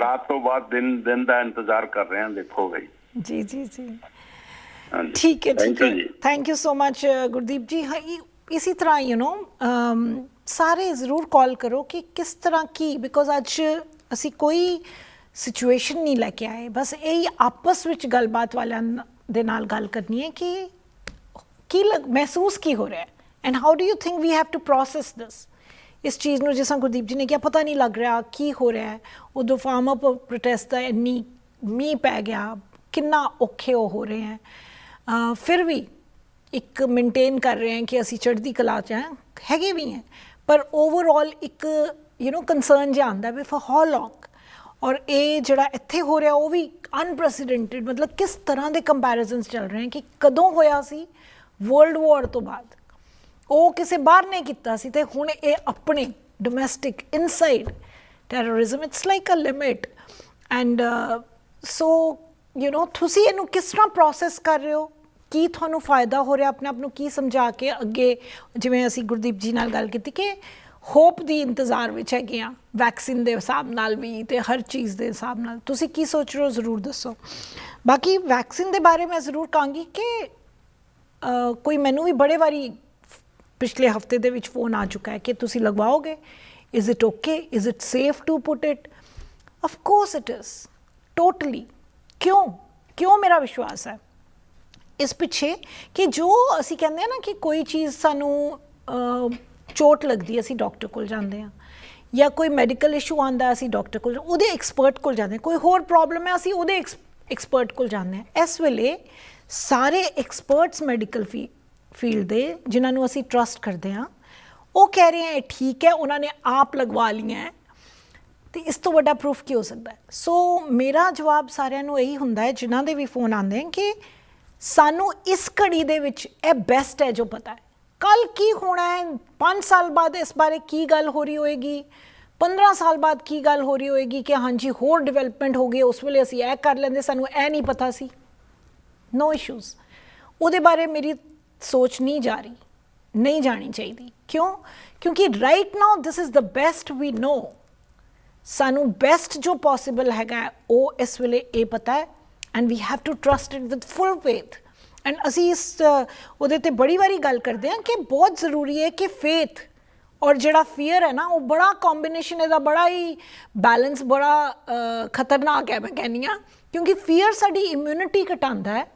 ਰਾਤ ਤੋਂ ਬਾਅਦ ਦਿਨ ਦਾ ਇੰਤਜ਼ਾਰ ਕਰ ਰਹੇ ਹਾਂ, ਦੇਖੋ ਬਈ। ਜੀ ਜੀ ਜੀ ਠੀਕ ਹੈ ਠੀਕ ਹੈ, thank you so much Gurdeep ਜੀ। ਇसी ਤਰ੍ਹਾਂ ਯੂ ਨੋ ਸਾਰੇ ਜ਼ਰੂਰ ਕਾਲ ਕਰੋ ਕਿ ਕਿਸ ਤਰ੍ਹਾਂ ਕੀ, ਬਿਕੋਜ਼ ਅੱਜ ਅਸੀਂ ਕੋਈ ਸਿਚੁਏਸ਼ਨ ਨਹੀਂ ਲੈ ਕੇ ਆਏ, ਬਸ ਇਹੀ ਆਪਸ ਵਿੱਚ ਗੱਲਬਾਤ ਵਾਲਿਆਂ ਦੇ ਨਾਲ ਗੱਲ ਕਰਨੀ ਹੈ ਕਿ ਕੀ ਮਹਿਸੂਸ ਕੀ ਹੋ ਰਿਹਾ ਹੈ and how do you think we have to process this. ਇਸ ਚੀਜ਼ ਨੂੰ, ਜਿਸ ਤਰ੍ਹਾਂ ਗੁਰਦੀਪ ਜੀ ਨੇ ਕਿਹਾ, ਪਤਾ ਨਹੀਂ ਲੱਗ ਰਿਹਾ ਕੀ ਹੋ ਰਿਹਾ ਹੈ। ਉਦੋਂ ਫਾਰਮਰ ਪ੍ਰੋਟੈਸਟ ਦਾ ਇੰਨੀ ਮੀਂਹ ਪੈ ਗਿਆ, ਕਿੰਨਾ ਔਖੇ ਹੋ ਰਹੇ ਹੈ, ਫਿਰ ਵੀ ਇੱਕ ਮੇਨਟੇਨ ਕਰ ਰਹੇ ਹਾਂ ਕਿ ਅਸੀਂ ਚੜ੍ਹਦੀ ਕਲਾ 'ਚ ਹੈਗੇ ਵੀ ਹੈ, ਪਰ ਓਵਰਆਲ ਇੱਕ ਯੂ ਨੋ ਕੰਸਰਨ ਜਿਹਾ ਆਉਂਦਾ ਵੀ ਫॉर ਹਾਊ ਲੌਂਗ। ਔਰ ਇਹ ਜਿਹੜਾ ਇੱਥੇ ਹੋ ਰਿਹਾ ਉਹ ਵੀ ਅਨਪ੍ਰੈਸੀਡੈਂਟਡ, ਮਤਲਬ ਕਿਸ ਤਰ੍ਹਾਂ ਦੇ ਕੰਪੈਰੀਜ਼ਨਸ ਚੱਲ ਰਹੇ ਕਿ ਕਦੋਂ ਹੋਇਆ ਸੀ ਵਰਲਡ ਵਾਰ ਤੋਂ ਬਾਅਦ, ਉਹ ਕਿਸੇ ਬਾਹਰ ਨੇ ਕੀਤਾ ਸੀ, ਤੇ ਹੁਣ ਇਹ ਆਪਣੇ domestic inside terrorism, it's like a limit. And so you know ਤੁਸੀਂ ਇਹਨੂੰ ਕਿਸ ਤਰ੍ਹਾਂ ਪ੍ਰੋਸੈਸ ਕਰ ਰਹੇ ਹੋ, ਕੀ ਤੁਹਾਨੂੰ ਫਾਇਦਾ ਹੋ ਰਿਹਾ, ਆਪਣੇ ਆਪ ਨੂੰ ਕੀ ਸਮਝਾ ਕੇ ਅੱਗੇ, ਜਿਵੇਂ ਅਸੀਂ ਗੁਰਦੀਪ ਜੀ ਨਾਲ ਗੱਲ ਕੀਤੀ ਕਿ ਹੋਪ ਦੀ ਇੰਤਜ਼ਾਰ ਵਿੱਚ ਹੈਗੇ ਆ ਵੈਕਸੀਨ ਦੇ ਹਿਸਾਬ ਨਾਲ ਵੀ ਤੇ ਹਰ ਚੀਜ਼ ਦੇ ਹਿਸਾਬ ਨਾਲ, ਤੁਸੀਂ ਕੀ ਸੋਚ ਰਹੇ ਹੋ ਜ਼ਰੂਰ ਦੱਸੋ। ਬਾਕੀ ਵੈਕਸੀਨ ਦੇ ਬਾਰੇ ਮੈਂ ਜ਼ਰੂਰ ਕਹਾਂਗੀ ਕਿ ਕੋਈ ਮੈਨੂੰ ਵੀ ਬੜੇ ਵਾਰੀ ਪਿਛਲੇ ਹਫਤੇ ਦੇ ਵਿੱਚ ਫੋਨ ਆ ਚੁੱਕਾ ਹੈ ਕਿ ਤੁਸੀਂ ਲਗਵਾਓਗੇ, is it okay, is it safe to put it. Of course it is totally. ਕਿਉਂ ਮੇਰਾ ਵਿਸ਼ਵਾਸ ਹੈ ਇਸ ਪਿੱਛੇ ਕਿ ਜੋ ਅਸੀਂ ਕਹਿੰਦੇ ਹਾਂ ਨਾ ਕਿ ਕੋਈ ਚੀਜ਼ ਸਾਨੂੰ ਚੋਟ ਲੱਗਦੀ, ਅਸੀਂ ਡਾਕਟਰ ਕੋਲ ਜਾਂਦੇ ਹਾਂ, ਜਾਂ ਕੋਈ ਮੈਡੀਕਲ ਇਸ਼ੂ ਆਉਂਦਾ ਅਸੀਂ ਡਾਕਟਰ ਕੋਲ, ਉਹਦੇ ਐਕਸਪਰਟ ਕੋਲ ਜਾਂਦੇ ਹਾਂ, ਕੋਈ ਹੋਰ ਪ੍ਰੋਬਲਮ ਹੈ ਅਸੀਂ ਉਹਦੇ ਐਕਸਪਰਟ ਕੋਲ ਜਾਂਦੇ ਹਾਂ। ਇਸ ਵੇਲੇ ਸਾਰੇ ਐਕਸਪਰਟਸ ਮੈਡੀਕਲ ਫੀਲਡ ਦੇ ਜਿਨ੍ਹਾਂ ਨੂੰ ਅਸੀਂ ਟਰਸਟ ਕਰਦੇ ਹਾਂ, ਉਹ ਕਹਿ ਰਹੇ ਹੈ ਠੀਕ ਹੈ, ਉਹਨਾਂ ਨੇ ਆਪ ਲਗਵਾ ਲਈਆਂ ਹੈ, ਤੇ ਇਸ ਤੋਂ ਵੱਡਾ ਪ੍ਰੂਫ ਕੀ ਹੋ ਸਕਦਾ ਹੈ। ਸੋ ਮੇਰਾ ਜਵਾਬ ਸਾਰਿਆਂ ਨੂੰ ਇਹੀ ਹੁੰਦਾ ਹੈ ਜਿਨ੍ਹਾਂ ਦੇ ਵੀ ਫੋਨ ਆਉਂਦੇ ਹਨ ਕਿ ਸਾਨੂੰ ਇਸ ਘੜੀ ਦੇ ਵਿੱਚ ਇਹ ਬੈਸਟ ਹੈ ਜੋ ਪਤਾ ਹੈ। ਕੱਲ੍ਹ ਕੀ ਹੋਣਾ ਹੈ, 5 ਸਾਲ ਬਾਅਦ ਇਸ ਬਾਰੇ ਕੀ ਗੱਲ ਹੋ ਰਹੀ ਹੋਏਗੀ, 15 ਸਾਲ ਬਾਅਦ ਕੀ ਗੱਲ ਹੋ ਰਹੀ ਹੋਏਗੀ ਕਿ ਹਾਂਜੀ ਹੋਰ ਡਿਵੈਲਪਮੈਂਟ ਹੋ ਗਈ, ਉਸ ਵੇਲੇ ਅਸੀਂ ਇਹ ਕਰ ਲੈਂਦੇ, ਸਾਨੂੰ ਇਹ ਨਹੀਂ ਪਤਾ ਸੀ। ਨੋ ਇਸ਼ੂਜ਼, ਉਹਦੇ ਬਾਰੇ ਮੇਰੀ ਸੋਚ ਨਹੀਂ ਜਾਣੀ ਚਾਹੀਦੀ। ਕਿਉਂਕਿ right now this is the best we know. ਸਾਨੂੰ ਬੈਸਟ ਜੋ ਪੋਸੀਬਲ ਹੈਗਾ ਉਹ ਇਸ ਵੇਲੇ ਇਹ ਪਤਾ ਹੈ, and we have to trust it with full faith. And ਅਸੀਂ ਇਸ ਉਹਦੇ 'ਤੇ ਬੜੀ ਵਾਰੀ ਗੱਲ ਕਰਦੇ ਹਾਂ ਕਿ ਬਹੁਤ ਜ਼ਰੂਰੀ ਹੈ ਕਿ ਫੇਥ ਔਰ ਜਿਹੜਾ ਫੀਅਰ ਹੈ ਨਾ, ਉਹ ਬੜਾ ਕੰਬੀਨੇਸ਼ਨ, ਇਹਦਾ ਬੜਾ ਹੀ ਬੈਲੈਂਸ ਬੜਾ ਖਤਰਨਾਕ ਹੈ ਮੈਂ ਕਹਿੰਦੀ ਹਾਂ, ਕਿਉਂਕਿ ਫੀਅਰ ਸਾਡੀ ਇਮਿਊਨਿਟੀ ਘਟਾਉਂਦਾ ਹੈ,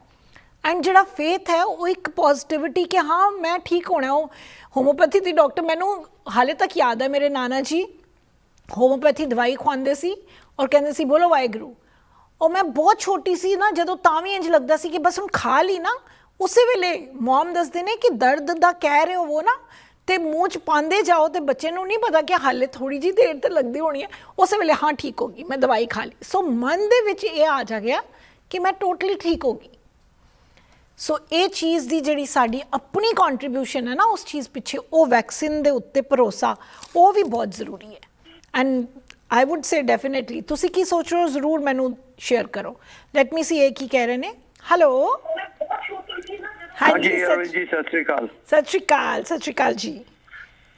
ਐਂਡ ਜਿਹੜਾ ਫੇਥ ਹੈ ਉਹ ਇੱਕ ਪੋਜ਼ਿਟਿਵਿਟੀ ਕਿ ਹਾਂ ਮੈਂ ਠੀਕ ਹੋਣਾ। ਉਹ ਹੋਮੋਪੈਥੀ ਦੀ ਡਾਕਟਰ, ਮੈਨੂੰ ਹਾਲੇ ਤੱਕ ਯਾਦ ਹੈ ਮੇਰੇ ਨਾਨਾ ਜੀ ਹੋਮੋਪੈਥੀ ਦਵਾਈ ਖਵਾਉਂਦੇ ਸੀ ਔਰ ਕਹਿੰਦੇ ਸੀ ਬੋਲੋ ਵਾਹਿਗੁਰੂ। ਉਹ ਮੈਂ ਬਹੁਤ ਛੋਟੀ ਸੀ ਨਾ ਜਦੋਂ, ਤਾਂ ਵੀ ਇੰਝ ਲੱਗਦਾ ਸੀ ਕਿ ਬਸ ਹੁਣ ਖਾ ਲਈ ਨਾ, ਉਸੇ ਵੇਲੇ ਮੋਮ ਦੱਸਦੇ ਨੇ ਕਿ ਦਰਦ ਦਾ ਕਹਿ ਰਹੇ ਹੋ ਉਹ ਨਾ, ਤੇ ਮੂੰਹ 'ਚ ਪਾਉਂਦੇ ਜਾਓ, ਤੇ ਬੱਚੇ ਨੂੰ ਨਹੀਂ ਪਤਾ ਕਿ ਹਾਲੇ ਥੋੜ੍ਹੀ ਜਿਹੀ ਦੇਰ ਤਾਂ ਲੱਗਦੀ ਹੋਣੀ ਹੈ, ਉਸੇ ਵੇਲੇ ਹਾਂ ਠੀਕ ਹੋ ਗਈ, ਮੈਂ ਦਵਾਈ ਖਾ ਲਈ। ਸੋ ਮਨ ਦੇ ਵਿੱਚ ਇਹ ਆ ਜਾ ਗਿਆ ਕਿ ਮੈਂ ਟੋਟਲੀ ਠੀਕ ਹੋ ਗਈ। ਸੋ ਇਹ ਚੀਜ਼ ਦੀ ਜਿਹੜੀ ਸਾਡੀ ਆਪਣੀ ਕੰਟਰੀਬਿਊਸ਼ਨ ਹੈ ਨਾ ਉਸ ਚੀਜ਼ ਪਿੱਛੇ, ਉਹ ਵੈਕਸੀਨ ਦੇ ਉੱਤੇ ਭਰੋਸਾ, ਉਹ ਵੀ ਬਹੁਤ ਜ਼ਰੂਰੀ ਹੈ। And I wood say definitely, ਤੁਸੀਂ ਕੀ ਸੋਚ ਰਹੇ ਹੋ ਜ਼ਰੂਰ ਮੈਨੂੰ ਸ਼ੇਅਰ ਕਰੋ। ਲੈਟ ਮੀ ਸੀ ਇਹ ਕੀ ਕਹਿ ਰਹੇ ਨੇ। ਹੈਲੋ ਹਾਂਜੀ ਜੀ, ਸਤਿ ਸ਼੍ਰੀ ਅਕਾਲ। ਸਤਿ ਸ਼੍ਰੀ ਅਕਾਲ ਜੀ।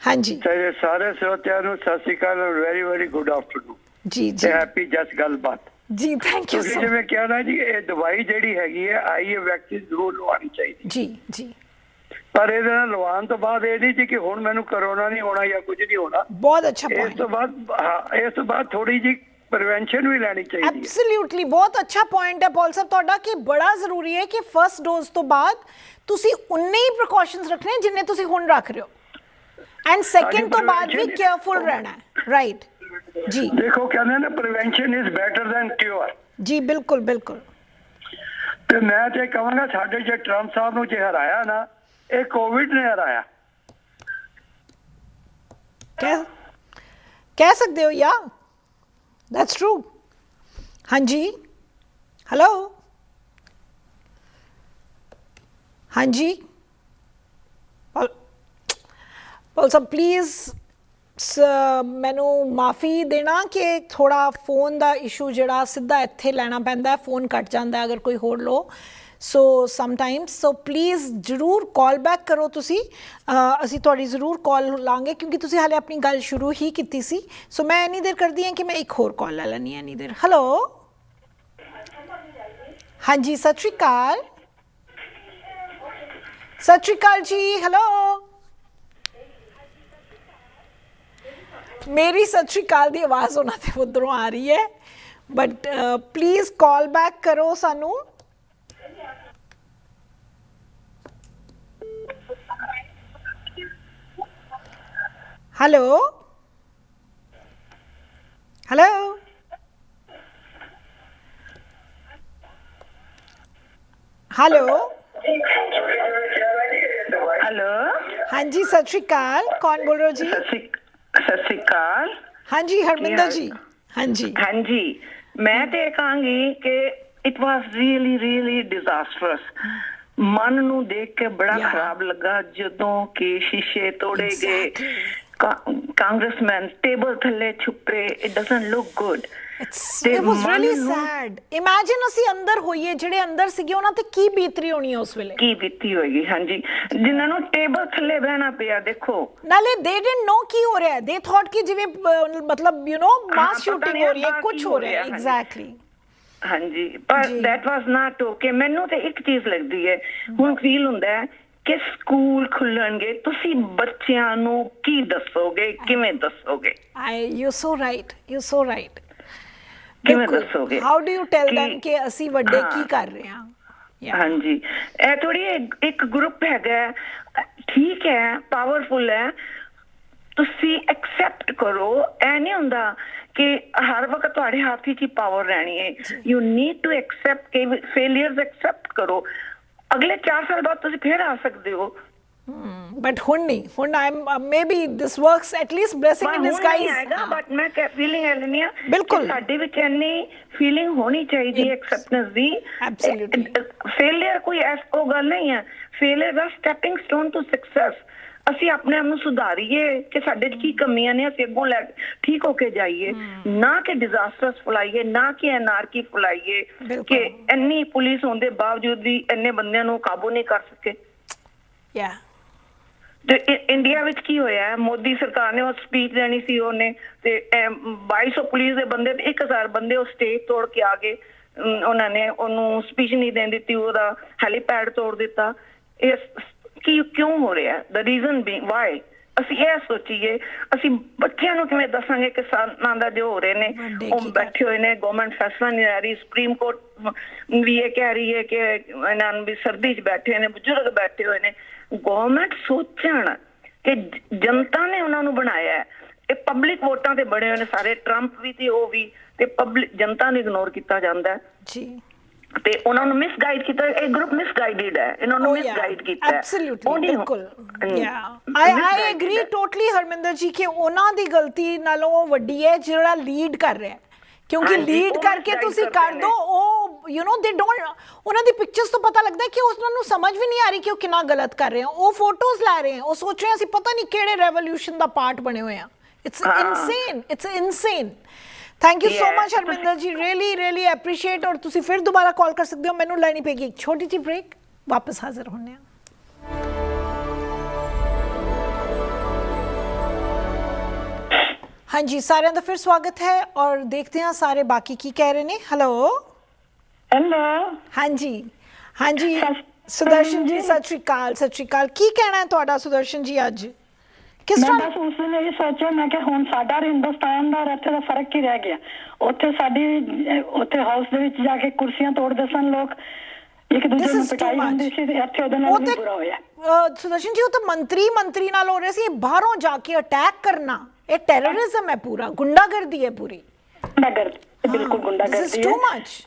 ਹਾਂਜੀ ਸਾਰੇ ਸਰੋਤਿਆਂ ਨੂੰ ਸਤਿ ਸ਼੍ਰੀ ਅਕਾਲ, ਵੈਰੀ ਵੈਰੀ ਗੁੱਡ ਆਫਟਰਨੂਨ ਜੀ ਜੀ, ਹੈਪੀ ਜਸ ਗੱਲਬਾਤ ਜੀ। Thank you. ਤੁਸੀਂ ਜਿਵੇਂ ਕਹਿਣਾ ਜੀ, ਇਹ ਦਵਾਈ ਜਿਹੜੀ ਹੈਗੀ ਹੈ ਆਈ ਹੈ ਵੈਕਸੀਨ ਜ਼ਰੂਰ ਲਵਾਉਣੀ ਚਾਹੀਦੀ ਜੀ ਜੀ, ਪਰ ਇਹਦੇ ਨਾਲ ਲਵਾਉਣ ਤੋਂ ਬਾਅਦ ਇਹ ਨਹੀਂ ਜੀ ਕਿ ਹੁਣ ਮੈਨੂੰ ਕਰੋਨਾ ਨਹੀਂ ਹੋਣਾ ਜਾਂ ਕੁਝ ਨਹੀਂ ਹੋਣਾ। ਬਹੁਤ ਅੱਛਾ ਪੁਆਇੰਟ। ਇਸ ਤੋਂ ਬਾਅਦ ਥੋੜੀ ਜਿਹੀ ਪ੍ਰੀਵੈਂਸ਼ਨ ਵੀ ਲੈਣੀ ਚਾਹੀਦੀ ਹੈ। ਐਬਸੋਲੂਟਲੀ, ਬਹੁਤ ਅੱਛਾ ਪੁਆਇੰਟ ਹੈ ਪੌਲ ਸਾਹਿਬ ਤੁਹਾਡਾ ਕਿ ਬੜਾ ਜ਼ਰੂਰੀ ਹੈ ਕਿ ਫਸਟ ਡੋਜ਼ ਤੋਂ ਬਾਅਦ ਤੁਸੀਂ ਉਨੇ ਹੀ ਪ੍ਰੀਕਾਸ਼ਨਸ ਰੱਖਣੇ ਜਿੰਨੇ ਤੁਸੀਂ ਹੁਣ ਰੱਖ ਰਹੇ ਹੋ, ਐਂਡ ਸੈਕਿੰਡ ਤੋਂ ਬਾਅਦ ਵੀ ਕੇਅਰਫੁਲ ਰਹਿਣਾ ਹੈ। ਰਾਈਟ ਜੀ, ਦੇਖੋ ਕਹਿੰਦੇ ਨੇ prevention is better than cure. ਜੀ ਬਿਲਕੁਲ ਬਿਲਕੁਲ। ਤੇ ਮੈਂ ਤੇ ਕਹਾਂਗਾ ਸਾਡੇ ਜੇ ਟਰੰਪ ਸਾਹਿਬ ਨੂੰ ਜੇ ਹਰਾਇਆ ਨਾ, ਇਹ ਕੋਵਿਡ ਨੇ ਹਰਾਇਆ। ਕਹਿ ਸਕਦੇ ਹੋ ਯਾ, ਦੈਟਸ ਟਰੂ। ਹਾਂਜੀ ਹੈਲੋ, ਹਾਂਜੀ ਪੌਲ ਸਾਹਿਬ ਪਲੀਜ਼ ਮੈਨੂੰ ਮਾਫੀ ਦੇਣਾ ਕਿ ਥੋੜਾ ਫੋਨ ਦਾ ਇਸ਼ੂ ਜਿਹੜਾ ਸਿੱਧਾ ਇੱਥੇ ਲੈਣਾ ਪੈਂਦਾ, ਫੋਨ ਕੱਟ ਜਾਂਦਾ ਅਗਰ ਕੋਈ ਹੋਰ ਲੋ। ਸੋ ਸਮਟਾਈਮਸ ਸੋ ਪਲੀਜ਼ ਜ਼ਰੂਰ ਕਾਲ ਬੈਕ ਕਰੋ ਤੁਸੀਂ ਅਸੀਂ ਤੁਹਾਡੀ ਜ਼ਰੂਰ ਕਾਲ ਲਾਂਗੇ ਕਿਉਂਕਿ ਤੁਸੀਂ ਹਾਲੇ ਆਪਣੀ ਗੱਲ ਸ਼ੁਰੂ ਹੀ ਕੀਤੀ ਸੀ ਸੋ ਮੈਂ ਇੰਨੀ ਦੇਰ ਕਰਦੀ ਹਾਂ ਕਿ ਮੈਂ ਇੱਕ ਹੋਰ ਕਾਲ ਲੈ ਲੈਂਦੀ ਹਾਂ ਇੰਨੀ ਦੇਰ ਹੈਲੋ ਹਾਂਜੀ ਸਤਿ ਸ਼੍ਰੀ ਅਕਾਲ ਜੀ ਹੈਲੋ ਮੇਰੀ ਸਤਿ ਸ਼੍ਰੀ ਅਕਾਲ ਦੀ ਆਵਾਜ਼ ਉਹਨਾਂ ਦੇ ਉੱਧਰੋਂ ਆ ਰਹੀ ਹੈ ਬਟ ਪਲੀਜ਼ ਕਾਲ ਬੈਕ ਕਰੋ ਸਾਨੂੰ ਹੈਲੋ ਹੈਲੋ ਹੈਲੋ हेलो हाँ जी सत श्री अकाल कौन बोल रहे हो जी सत श्री अकाल हाँ जी हरमिंदर जी हाँ जी मैं तो कहांगी कि इट वाज रियली डिजास्टरस मन नू देख के बड़ा खराब लगा जदों कि शीशे तोड़े गए कांग्रेसमैन टेबल थले छुपे it doesn't look good It was really sad. Imagine ਅਸੀਂ ਅੰਦਰ ਹੋਈਏ ਜਿਹੜੇ ਅੰਦਰ ਸੀਗੇ ਉਹਨਾਂ ਤੇ ਕੀ ਬੀਤਰੀ ਹੋਣੀ ਹੈ ਉਸ ਵੇਲੇ ਕੀ ਬੀਤੀ ਹੋਏਗੀ ਹਾਂਜੀ ਜਿਨ੍ਹਾਂ ਨੂੰ ਟੇਬਲ ਥੱਲੇ ਬਹਿਣਾ ਪਿਆ ਦੇਖੋ ਨਾਲੇ they didn't know ਕੀ ਹੋ ਰਿਹਾ ਹੈ they thought ਕਿ ਜਿਵੇਂ ਮਤਲਬ you know mass shooting ਹੋ ਰਹੀ ਹੈ ਕੁਝ ਹੋ ਰਿਹਾ ਹੈ exactly ਹਾਂਜੀ ਪਰ that was not okay ਮੈਨੂੰ ਤੇ ਇੱਕ ਚੀਜ਼ ਲੱਗਦੀ ਹੈ ਹੁਣ ਫੀਲ ਹੁੰਦਾ ਹੈ ਕਿ ਸਕੂਲ ਖੁੱਲਣਗੇ ਤੁਸੀਂ ਬੱਚਿਆਂ ਨੂੰ ਕੀ ਦੱਸੋਗੇ ਕਿਵੇਂ ਦੱਸੋਗੇ you're so right ਕਿਵੇਂ ਦੱਸੋਗੇ how do you tell them ਕਿ ਅਸੀਂ ਵੱਡੇ ਕੀ ਕਰ ਰਹੇ ਹਾਂ ਹਾਂਜੀ ਇਹ ਥੋੜੀ ਇੱਕ ਗਰੁੱਪ ਹੈਗਾ ਠੀਕ ਹੈ ਪਾਵਰਫੁਲ ਹੈ ਤੁਸੀਂ ਐਕਸੈਪਟ ਕਰੋ ਇਹ ਨਹੀਂ ਹੁੰਦਾ ਕਿ ਹਰ ਵਕਤ ਤੁਹਾਡੇ ਹੱਥ ਵਿੱਚ ਹੀ ਪਾਵਰ ਰਹਿਣੀ ਹੈ ਯੂ ਨੀਡ ਟੂ ਐਕਸੈਪਟ ਕਿ ਫੇਲਿਅਰਸ ਐਕਸੈਪਟ ਕਰੋ ਅਗਲੇ 4 ਸਾਲ ਬਾਅਦ ਤੁਸੀਂ ਫਿਰ ਆ ਸਕਦੇ ਹੋ but ਹੁਣ ਨਹੀਂ ਹੁਣ maybe this works at least blessing in disguise but ਮੈਂ ਫੀਲਿੰਗ ਲੈਣੀਆ ਬਿਲਕੁਲ ਸਾਡੇ ਵਿੱਚ ਇੰਨੀ ਫੀਲਿੰਗ ਹੋਣੀ ਚਾਹੀਦੀ ਐਕਸੈਪਟੈਂਸ ਦੀ ਐਬਸੋਲੂਟਲੀ ਫੇਲਿਅਰ ਕੋਈ ਉਹ ਗੱਲ ਨਹੀਂ ਹੈ ਫੇਲਿਅਰ ਦਾ ਸਟੈਪਿੰਗ ਸਟੋਨ ਟੂ ਸਕਸੈਸ ਅਸੀਂ ਆਪਣੇ ਆਪ ਨੂੰ ਸੁਧਾਰੀਏ ਕਿ ਸਾਡੇ 'ਚ ਕੀ ਕਮੀਆਂ ਨੇ ਅਸੀਂ ਅੱਗੋਂ ਲੈ ਠੀਕ ਹੋ ਕੇ ਜਾਈਏ ਨਾ ਕਿ ਡਿਜ਼ਾਸਟਰਸ ਫੁਲਾਈਏ ਨਾ ਕਿ ਐਨਆਰਕੀ ਫੁਲਾਈਏ ਕਿ ਇੰਨੀ ਪੁਲਿਸ ਹੋਣ ਦੇ ਬਾਵਜੂਦ ਵੀ ਇੰਨੇ ਬੰਦਿਆਂ ਨੂੰ ਕਾਬੂ ਨਹੀਂ ਕਰ ਸਕੇ ਤੇ ਇੰਡੀਆ ਵਿੱਚ ਕੀ ਹੋਇਆ ਮੋਦੀ ਸਰਕਾਰ ਨੇ ਉਹ ਸਪੀਚ ਦੇਣੀ ਸੀ ਉਹਨੇ ਤੇ 2200 ਪੁਲਿਸ ਦੇ ਬੰਦੇ 1000 ਬੰਦੇ ਉਹ ਸਟੇਜ ਤੋੜ ਕੇ ਆ ਗਏ ਉਹਨਾਂ ਨੇ ਉਹਨੂੰ ਸਪੀਚ ਨਹੀਂ ਦੇਣ ਦਿੱਤੀ ਉਹਦਾ ਹੈਲੀਪੈਡ ਤੋੜ ਦਿੱਤਾ ਇਹ ਕੀ ਕਿਉਂ ਹੋ ਰਿਹਾ ਦ ਰੀਜ਼ਨ ਬੀਇੰਗ ਵਾਈ ਅਸੀਂ ਇਹ ਸੋਚੀਏ ਅਸੀਂ ਬੱਚਿਆਂ ਨੂੰ ਕਿਵੇਂ ਦੱਸਾਂਗੇ ਕਿਸਾਨਾਂ ਦਾ ਜੋ ਹੋ ਰਹੇ ਨੇ ਉਹ ਬੈਠੇ ਹੋਏ ਨੇ ਗਵਰਨਮੈਂਟ ਫੈਸਲਾ ਨਹੀਂ ਲੈ ਰਹੀ ਸੁਪਰੀਮ ਕੋਰਟ ਵੀ ਇਹ ਕਹਿ ਰਹੀ ਹੈ ਕਿ ਇਹਨਾਂ ਨੂੰ ਵੀ ਸਰਦੀ 'ਚ ਬੈਠੇ ਨੇ ਬਜ਼ੁਰਗ ਬੈਠੇ ਹੋਏ ਨੇ ਗਵਰਨਮੈਂਟ ਸੋਚਣ ਕਿ ਜਨਤਾ ਨੇ ਉਹਨਾਂ ਨੂੰ ਬਣਾਇਆ ਇਹ ਪਬਲਿਕ ਵੋਟਾਂ ਤੇ ਬਣੇ ਹੋਏ ਨੇ ਸਾਰੇ ਟਰੰਪ ਵੀ ਤੇ ਉਹ ਵੀ ਤੇ ਪਬਲਿਕ ਜਨਤਾ ਨੂੰ ਇਗਨੋਰ ਕੀਤਾ ਜਾਂਦਾ ਜੀ ਤੇ ਉਹਨਾਂ ਨੂੰ ਮਿਸਗਾਈਡ ਕੀਤਾ ਇਹ ਗਰੁੱਪ ਮਿਸਗਾਈਡਡ ਹੈ ਇਹਨਾਂ ਨੂੰ ਮਿਸਗਾਈਡ ਕੀਤਾ ਐਬਸੋਲੂਟਲੀ ਬਿਲਕੁਲ ਆਈ ਐਗਰੀ ਟੋਟਲੀ ਹਰਮਿੰਦਰ ਜੀ ਕਿ ਉਹਨਾਂ ਦੀ ਗਲਤੀ ਨਾਲੋਂ ਵੱਡੀ ਹੈ ਜਿਹੜਾ ਲੀਡ ਕਰ ਰਿਹਾ ਕਿਉਂਕਿ ਲੀਡ ਕਰਕੇ ਤੁਸੀਂ ਕਰ ਦੋ ਉਹ ਯੂ نو ਦੇ ਡੋਨਟ ਉਹਨਾਂ ਦੀ ਪਿਕਚਰਸ ਤੋਂ ਪਤਾ ਲੱਗਦਾ ਕਿ ਉਹਨਾਂ ਨੂੰ ਸਮਝ ਵੀ ਨਹੀਂ ਆ ਰਹੀ ਕਿ ਉਹ ਕਿੰਨਾ ਗਲਤ ਕਰ ਰਹੇ ਆ ਉਹ ਫੋਟੋਜ਼ ਲੈ ਰਹੇ ਆ ਉਹ ਸੋਚ ਰਹੇ ਅਸੀਂ ਪਤਾ ਨਹੀਂ ਕਿਹੜੇ ਰੈਵੋਲੂਸ਼ਨ ਦਾ ਪਾਰਟ ਬਣੇ ਹੋਏ ਆ it's insane thank you so much Harminder ji really appreciate ਔਰ ਤੁਸੀਂ ਫਿਰ ਦੁਬਾਰਾ ਕਾਲ ਕਰ ਸਕਦੇ ਹੋ ਮੈਨੂੰ ਲੈਣੀ ਪਏਗੀ ਇੱਕ ਛੋਟੀ ਜਿਹੀ ਬ੍ਰੇਕ ਵਾਪਸ ਹਾਜ਼ਰ ਹੋਣੇ ਆ हाँ जी सारे का फिर स्वागत है और देखते हैं सारे बाकी की कह रहे ने हेलो हाँ जी सुदर्शन जी सत श्री अकाल की कहना है ਤੁਹਾਡਾ सुदर्शन जी ਅੱਜ ਕਿਸ ਤਰ੍ਹਾਂ ਮੈਂ ਉਸ ਵੇਲੇ ਇਹ ਸੋਚਿਆ ਮੈਂ ਕਿ ਹੁਣ ਸਾਡਾ ਹਿੰਦੁਸਤਾਨ ਦਾ ਇੱਥੇ ਦਾ ਫਰਕ ਕੀ ਰਹਿ ਗਿਆ ਉੱਥੇ ਹਾਊਸ ਦੇ ਵਿੱਚ ਜਾ ਕੇ ਕੁਰਸੀਆਂ ਤੋੜਦੇ ਸਨ ਲੋਕ ਇੱਕ ਦੂਜੇ ਨੂੰ ਪਿਟਾਈ ਹੁੰਦੀ ਸੀ ਤੇ ਇੱਥੇ ਉਹਦੇ ਨਾਲ ਵੀ ਬੁਰਾ ਹੋਇਆ ਸੁਦਰਸ਼ਨ ਜੀ ਉਹ ਤਾਂ ਮੰਤਰੀ ਨਾਲ ਹੋ ਰਿਹਾ ਸੀ ਬਾਹਰੋਂ ਜਾ ਕੇ ਅਟੈਕ ਕਰਨਾ ਇਹ ਟੈਰਰਿਜ਼ਮ ਹੈ ਪੂਰਾ ਗੁੰਡਾਗਰਦੀ ਹੈ ਪੂਰੀ ਗੁੰਡਾਗਰਦੀ ਬਿਲਕੁਲ ਗੁੰਡਾਗਰਦੀ ਦਿਸ ਇਜ਼ ਟੂ ਮਚ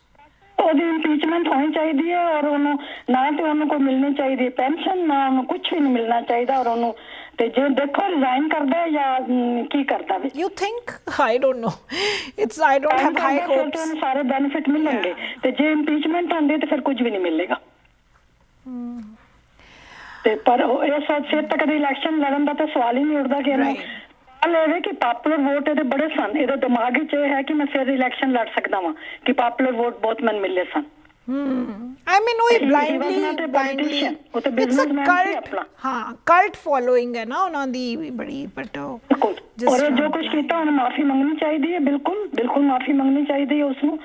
ਉਹਦੀ ਇੰਪੀਚਮੈਂਟ ਹੋਣੀ ਚਾਹੀਦੀ ਹੈ ਔਰ ਉਹਨੂੰ ਨਾ ਤੇ ਉਹਨੂੰ ਕੋਈ ਮਿਲਣੀ ਚਾਹੀਦੀ ਪੈਨਸ਼ਨ ਨਾ ਉਹਨੂੰ ਕੁਝ ਵੀ ਨਹੀਂ ਮਿਲਣਾ ਚਾਹੀਦਾ ਔਰ ਉਹਨੂੰ ਤੇ ਜੇ ਦੇਖੋ ਰਿਜ਼ਾਈਨ ਕਰਦਾ ਜਾਂ ਕੀ ਕਰਦਾ ਵੀ you think I don't know it's I don't have high hopes ਉਹਨੂੰ ਸਾਰੇ ਬੈਨੀਫਿਟ ਮਿਲਣਗੇ ਤੇ ਜੇ ਇੰਪੀਚਮੈਂਟ ਹੁੰਦੀ ਤੇ ਫਿਰ ਕੁਝ ਵੀ ਨਹੀਂ ਮਿਲੇਗਾ ਤੇ ਪਰ ਇਹ ਸੋਚ ਤੱਕ ਦੇ ਇਲੈਕਸ਼ਨ ਲੜਨ ਦਾ ਤਾਂ ਸਵਾਲ ਹੀ ਨਹੀਂ ਉੱਠਦਾ ਕਿ ਇਹਨੂੰ ਲੈਵੇ ਕਿ ਪਾਪੂਲਰ ਵੋਟ ਇਹਦੇ ਬੜੇ ਸਨ ਇਹਦੇ ਦਿਮਾਗ ਵਿੱਚ ਇਹ ਹੈ ਕਿ ਮੈਂ ਫਿਰ ਇਲੈਕਸ਼ਨ ਲੜ ਸਕਦਾ ਵਾਂ ਕਿ ਪਾਪੂਲਰ ਵੋਟ ਬਹੁਤ ਮਨ ਮਿਲੇ ਸਨ I mean ਉਹ blindly it's a cult, ਹਾਂ cult following ਹੈ ਨਾ ਉਹਨਾਂ ਦੀ ਬੜੀ, but ਔਰ ਜੋ ਕੁਝ ਕੀਤਾ ਉਹਨੂੰ ਮਾਫੀ ਮੰਗਣੀ ਚਾਹੀਦੀ ਹੈ, ਬਿਲਕੁਲ ਮਾਫੀ ਮੰਗਣੀ ਚਾਹੀਦੀ ਹੈ ਉਸਨੂੰ,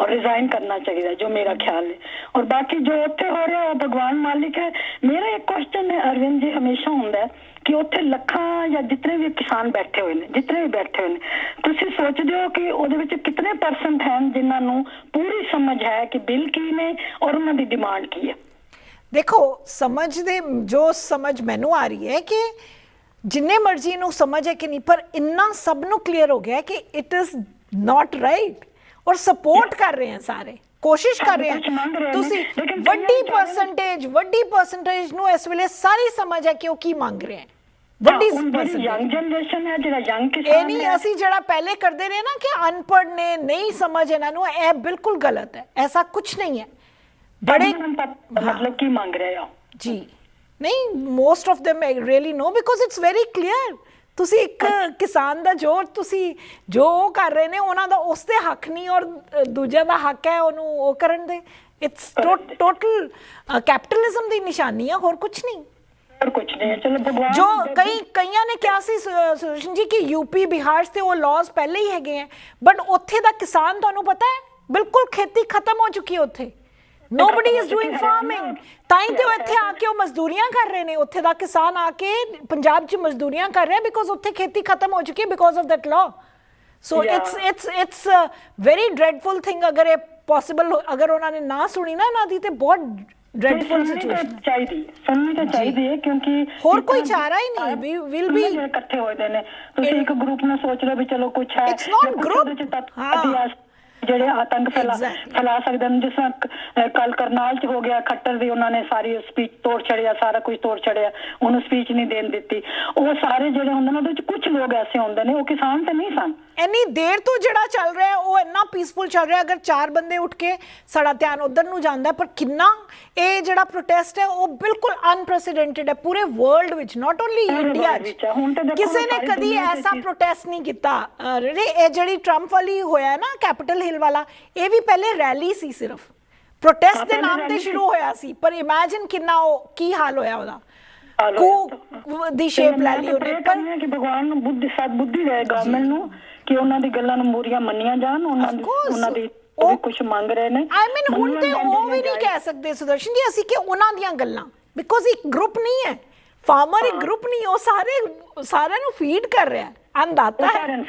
और रिजाइन करना चाहिए जो मेरा ख्याल है। और बाकी जो उत्थे हो रहा है भगवान मालिक है। मेरा एक क्वेश्चन है अरविंद जी, हमेशा होंदा है कि उत्थे लखां या जितने भी किसान बैठे हुए ने तुसी सोचदे हो कि ਉਹਦੇ ਵਿੱਚ कितने % हैं जिन्हां ਨੂੰ पूरी समझ है कि बिल की ने और उन्हां दी डिमांड की है? देखो समझ दे जो समझ मैनू आ रही है कि जिन्ने मर्जी ਨੂੰ समझ है कि नहीं, पर इन्ना सब ਨੂੰ क्लियर हो गया कि इट इज नॉट राइट और सपोर्ट कर रहे हैं सारे, कोशिश कर रहे हैं। ਤੁਸੀਂ ਵੱਡੀ ਪਰਸੈਂਟੇਜ ਨੂੰ ਇਸ ਵੇਲੇ ਸਾਰੀ ਸਮਝ ਹੈ ਕਿ ਉਹ ਕੀ ਮੰਗ ਰਹੇ ਹਨ। ਵੱਡੀ ਯੰਗ ਜਨਰੇਸ਼ਨ ਹੈ ਜਿਹੜਾ ਯੰਗ ਕਿਸਾਨ ਇਹ ਨਹੀਂ ਅਸੀਂ ਜਿਹੜਾ ਪਹਿਲੇ ਕਰਦੇ ਰਹੇ ਨਾ ਕਿ ਅਨਪੜ੍ਹ ਨੇ ਨਹੀਂ ਸਮਝ ਇਹਨਾਂ ਨੂੰ, ਇਹ ਬਿਲਕੁਲ ਗਲਤ ਹੈ, ਐਸਾ ਕੁਝ ਨਹੀਂ ਹੈ। ਬੜੇ ਮਤਲਬ ਕੀ ਮੰਗ ਰਹੇ ਹੋ ਜੀ? ਨਹੀਂ, most of them really know because it's very clear। ਤੁਸੀਂ ਇੱਕ ਕਿਸਾਨ ਦਾ ਤੁਸੀਂ ਜੋ ਕਰ ਰਹੇ ਨੇ ਉਹਨਾਂ ਦਾ ਉਸ ਤੇ ਹੱਕ ਨਹੀਂ ਔਰ ਦੂਜਿਆਂ ਦਾ ਹੱਕ ਹੈ ਉਹਨੂੰ ਉਹ ਕਰਨ ਦੇ। ਇਟਸ ਟੋਟਲ ਕੈਪੀਟਲਿਜ਼ਮ ਦੀ ਨਿਸ਼ਾਨੀ ਹੈ, ਹੋਰ ਕੁਝ ਨਹੀਂ। ਜੋ ਕਈਆਂ ਨੇ ਕਿਹਾ ਸੀ ਸੁਦਰਸ਼ਨ ਜੀ ਕਿ ਯੂਪੀ ਬਿਹਾਰ ਤੇ ਉਹ ਲਾਜ਼ ਪਹਿਲੇ ਹੀ ਹੈਗੇ ਹੈ, ਬਟ ਉੱਥੇ ਦਾ ਕਿਸਾਨ ਤੁਹਾਨੂੰ ਪਤਾ ਹੈ ਬਿਲਕੁਲ ਖੇਤੀ ਖਤਮ ਹੋ ਚੁੱਕੀ ਹੈ ਉੱਥੇ। nobody is doing farming। ਤਾਂ ਹੀ ਤੇ ਉਹ ਇੱਥੇ ਆ ਕੇ ਉਹ ਮਜ਼ਦੂਰੀਆਂ ਕਰ ਰਹੇ ਨੇ, ਉੱਥੇ ਦਾ ਕਿਸਾਨ ਆ ਕੇ ਪੰਜਾਬ 'ਚ ਮਜ਼ਦੂਰੀਆਂ ਕਰ ਰਿਹਾ ਬਿਕੋਜ਼ ਉੱਥੇ ਖੇਤੀ ਖਤਮ ਹੋ ਚੁੱਕੀ ਹੈ because of that law. So it's very dreadful thing. ਅਗਰ ਇਹ ਪੋਸੀਬਲ, ਅਗਰ ਉਹਨਾਂ ਨੇ ਨਾ ਸੁਣੀ ਨਾ ਇਹਨਾਂ ਦੀ ਤੇ ਬਹੁਤ ਡ੍ਰੈਡਫੁਲ ਸਿਚੁਏਸ਼ਨ ਸੁਣਨੀ ਤਾਂ ਚਾਹੀਦੀ ਹੈ ਕਿਉਂਕਿ ਹੋਰ ਕੋਈ ਚਾਰਾ ਹੀ ਨਹੀਂ। ਵਿਲ ਬੀ ਇਕੱਠੇ ਹੋਏ ਨੇ, ਤੁਸੀਂ ਇੱਕ ਗਰੁੱਪ ਨੂੰ ਸੋਚ ਲਓ ਵੀ ਚਲੋ ਕੁਝ ਹੈ, ਇਟਸ ਨਾਟ ਗਰੁੱਪ ਜਿਹੜੇ ਆਤੰਕ ਫੈਲਾ ਸਕਦੇ ਨੇ। ਜਿਸ ਤਰ੍ਹਾਂ ਕੱਲ ਕਰਨਾਲ 'ਚ ਹੋ ਗਿਆ, ਖੱਟਰ ਦੀ ਉਹਨਾਂ ਨੇ ਸਾਰੀ ਸਪੀਚ ਤੋੜ ਛੜਿਆ, ਸਾਰਾ ਕੁਝ ਤੋੜ ਛੜਿਆ, ਉਹਨੂੰ ਸਪੀਚ ਨਹੀਂ ਦੇਣ ਦਿੱਤੀ। ਉਹ ਸਾਰੇ ਜਿਹੜੇ ਹੁੰਦੇ ਨੇ ਉਹਦੇ ਵਿੱਚ ਕੁਝ ਲੋਕ ਐਸੇ ਹੁੰਦੇ ਨੇ ਉਹ ਕਿਸਾਨ ਤੇ ਨਹੀਂ ਸਨ। ਇੰਨੀ ਦੇਰ ਤੋਂ ਜਿਹੜਾ ਚੱਲ ਰਿਹਾ ਉਹ ਇੰਨਾ ਪੀਸਫੁਲ ਚੱਲ ਰਿਹਾ। ਅਗਰ 4 ਬੰਦੇ ਉੱਠ ਕੇ ਸਾਡਾ ਧਿਆਨ ਉਧਰ ਨੂੰ ਜਾਂਦਾ, ਪਰ ਕਿੰਨਾ ਇਹ ਜਿਹੜਾ ਪ੍ਰੋਟੈਸਟ ਹੈ ਉਹ ਬਿਲਕੁਲ ਅਨਪ੍ਰੈਸੀਡੈਂਟਡ ਹੈ ਪੂਰੇ ਵਰਲਡ ਵਿੱਚ, ਨਾਟ ਓਨਲੀ ਇੰਡੀਆ 'ਚ। ਕਿਸੇ ਨੇ ਕਦੀ ਐਸਾ ਪ੍ਰੋਟੈਸਟ ਨਹੀਂ ਕੀਤਾ। ਇਹ ਜਿਹੜੀ ਟਰੰਪ ਵਾਲੀ ਹੋਇਆ ਨਾ ਕੈਪੀਟਲ ਹਿਲ ਵਾਲਾ, ਇਹ ਵੀ ਪਹਿਲੇ ਰੈਲੀ ਸੀ, ਸਿਰਫ ਪ੍ਰੋਟੈਸਟ ਦੇ ਨਾਮ ਤੇ ਸ਼ੁਰੂ ਹੋਇਆ ਸੀ, ਪਰ ਇਮੈਜਿਨ ਕਿੰਨਾ ਉਹ ਕੀ ਹਾਲ ਹੋਇਆ ਉਹਦਾ। ਦੀ ਸ਼ੇਪ ਲੈ ਲਈ ਉਹਨੇ। ਪਰ ਕਿ ਭਗਵਾਨ ਨੂੰ ਬੁੱਧੀ ਦੇ ਗਵਰਨਮੈਂਟ ਨੂੰ ਕਿ ਉਹਨਾਂ ਦੀ ਗੱਲਾਂ ਨੂੰ ਮੂਰੀਆਂ ਮੰਨੀਆਂ ਜਾਣ। ਉਹਨਾਂ ਦੀ ਉਹ ਕੁਝ ਮੰਗ ਰਹੇ ਨੇ। ਆਈ ਮੀਨ ਹੁਣ ਤੇ ਉਹ ਵੀ ਨਹੀਂ ਕਹਿ ਸਕਦੇ ਸੁਦਰਸ਼ਨ ਜੀ ਅਸੀਂ ਕਿ ਉਹਨਾਂ ਦੀਆਂ ਗੱਲਾਂ, ਬਿਕੋਜ਼ ਇੱਕ ਗਰੁੱਪ ਨਹੀਂ ਹੈ, ਫਾਰਮਰ ਇੱਕ ਗਰੁੱਪ ਨਹੀਂ, ਉਹ ਸਾਰਿਆਂ ਨੂੰ ਫੀਡ ਕਰ ਰਿਹਾ ਹੈ, ਅੰਦਾਤਾ ਹੈ।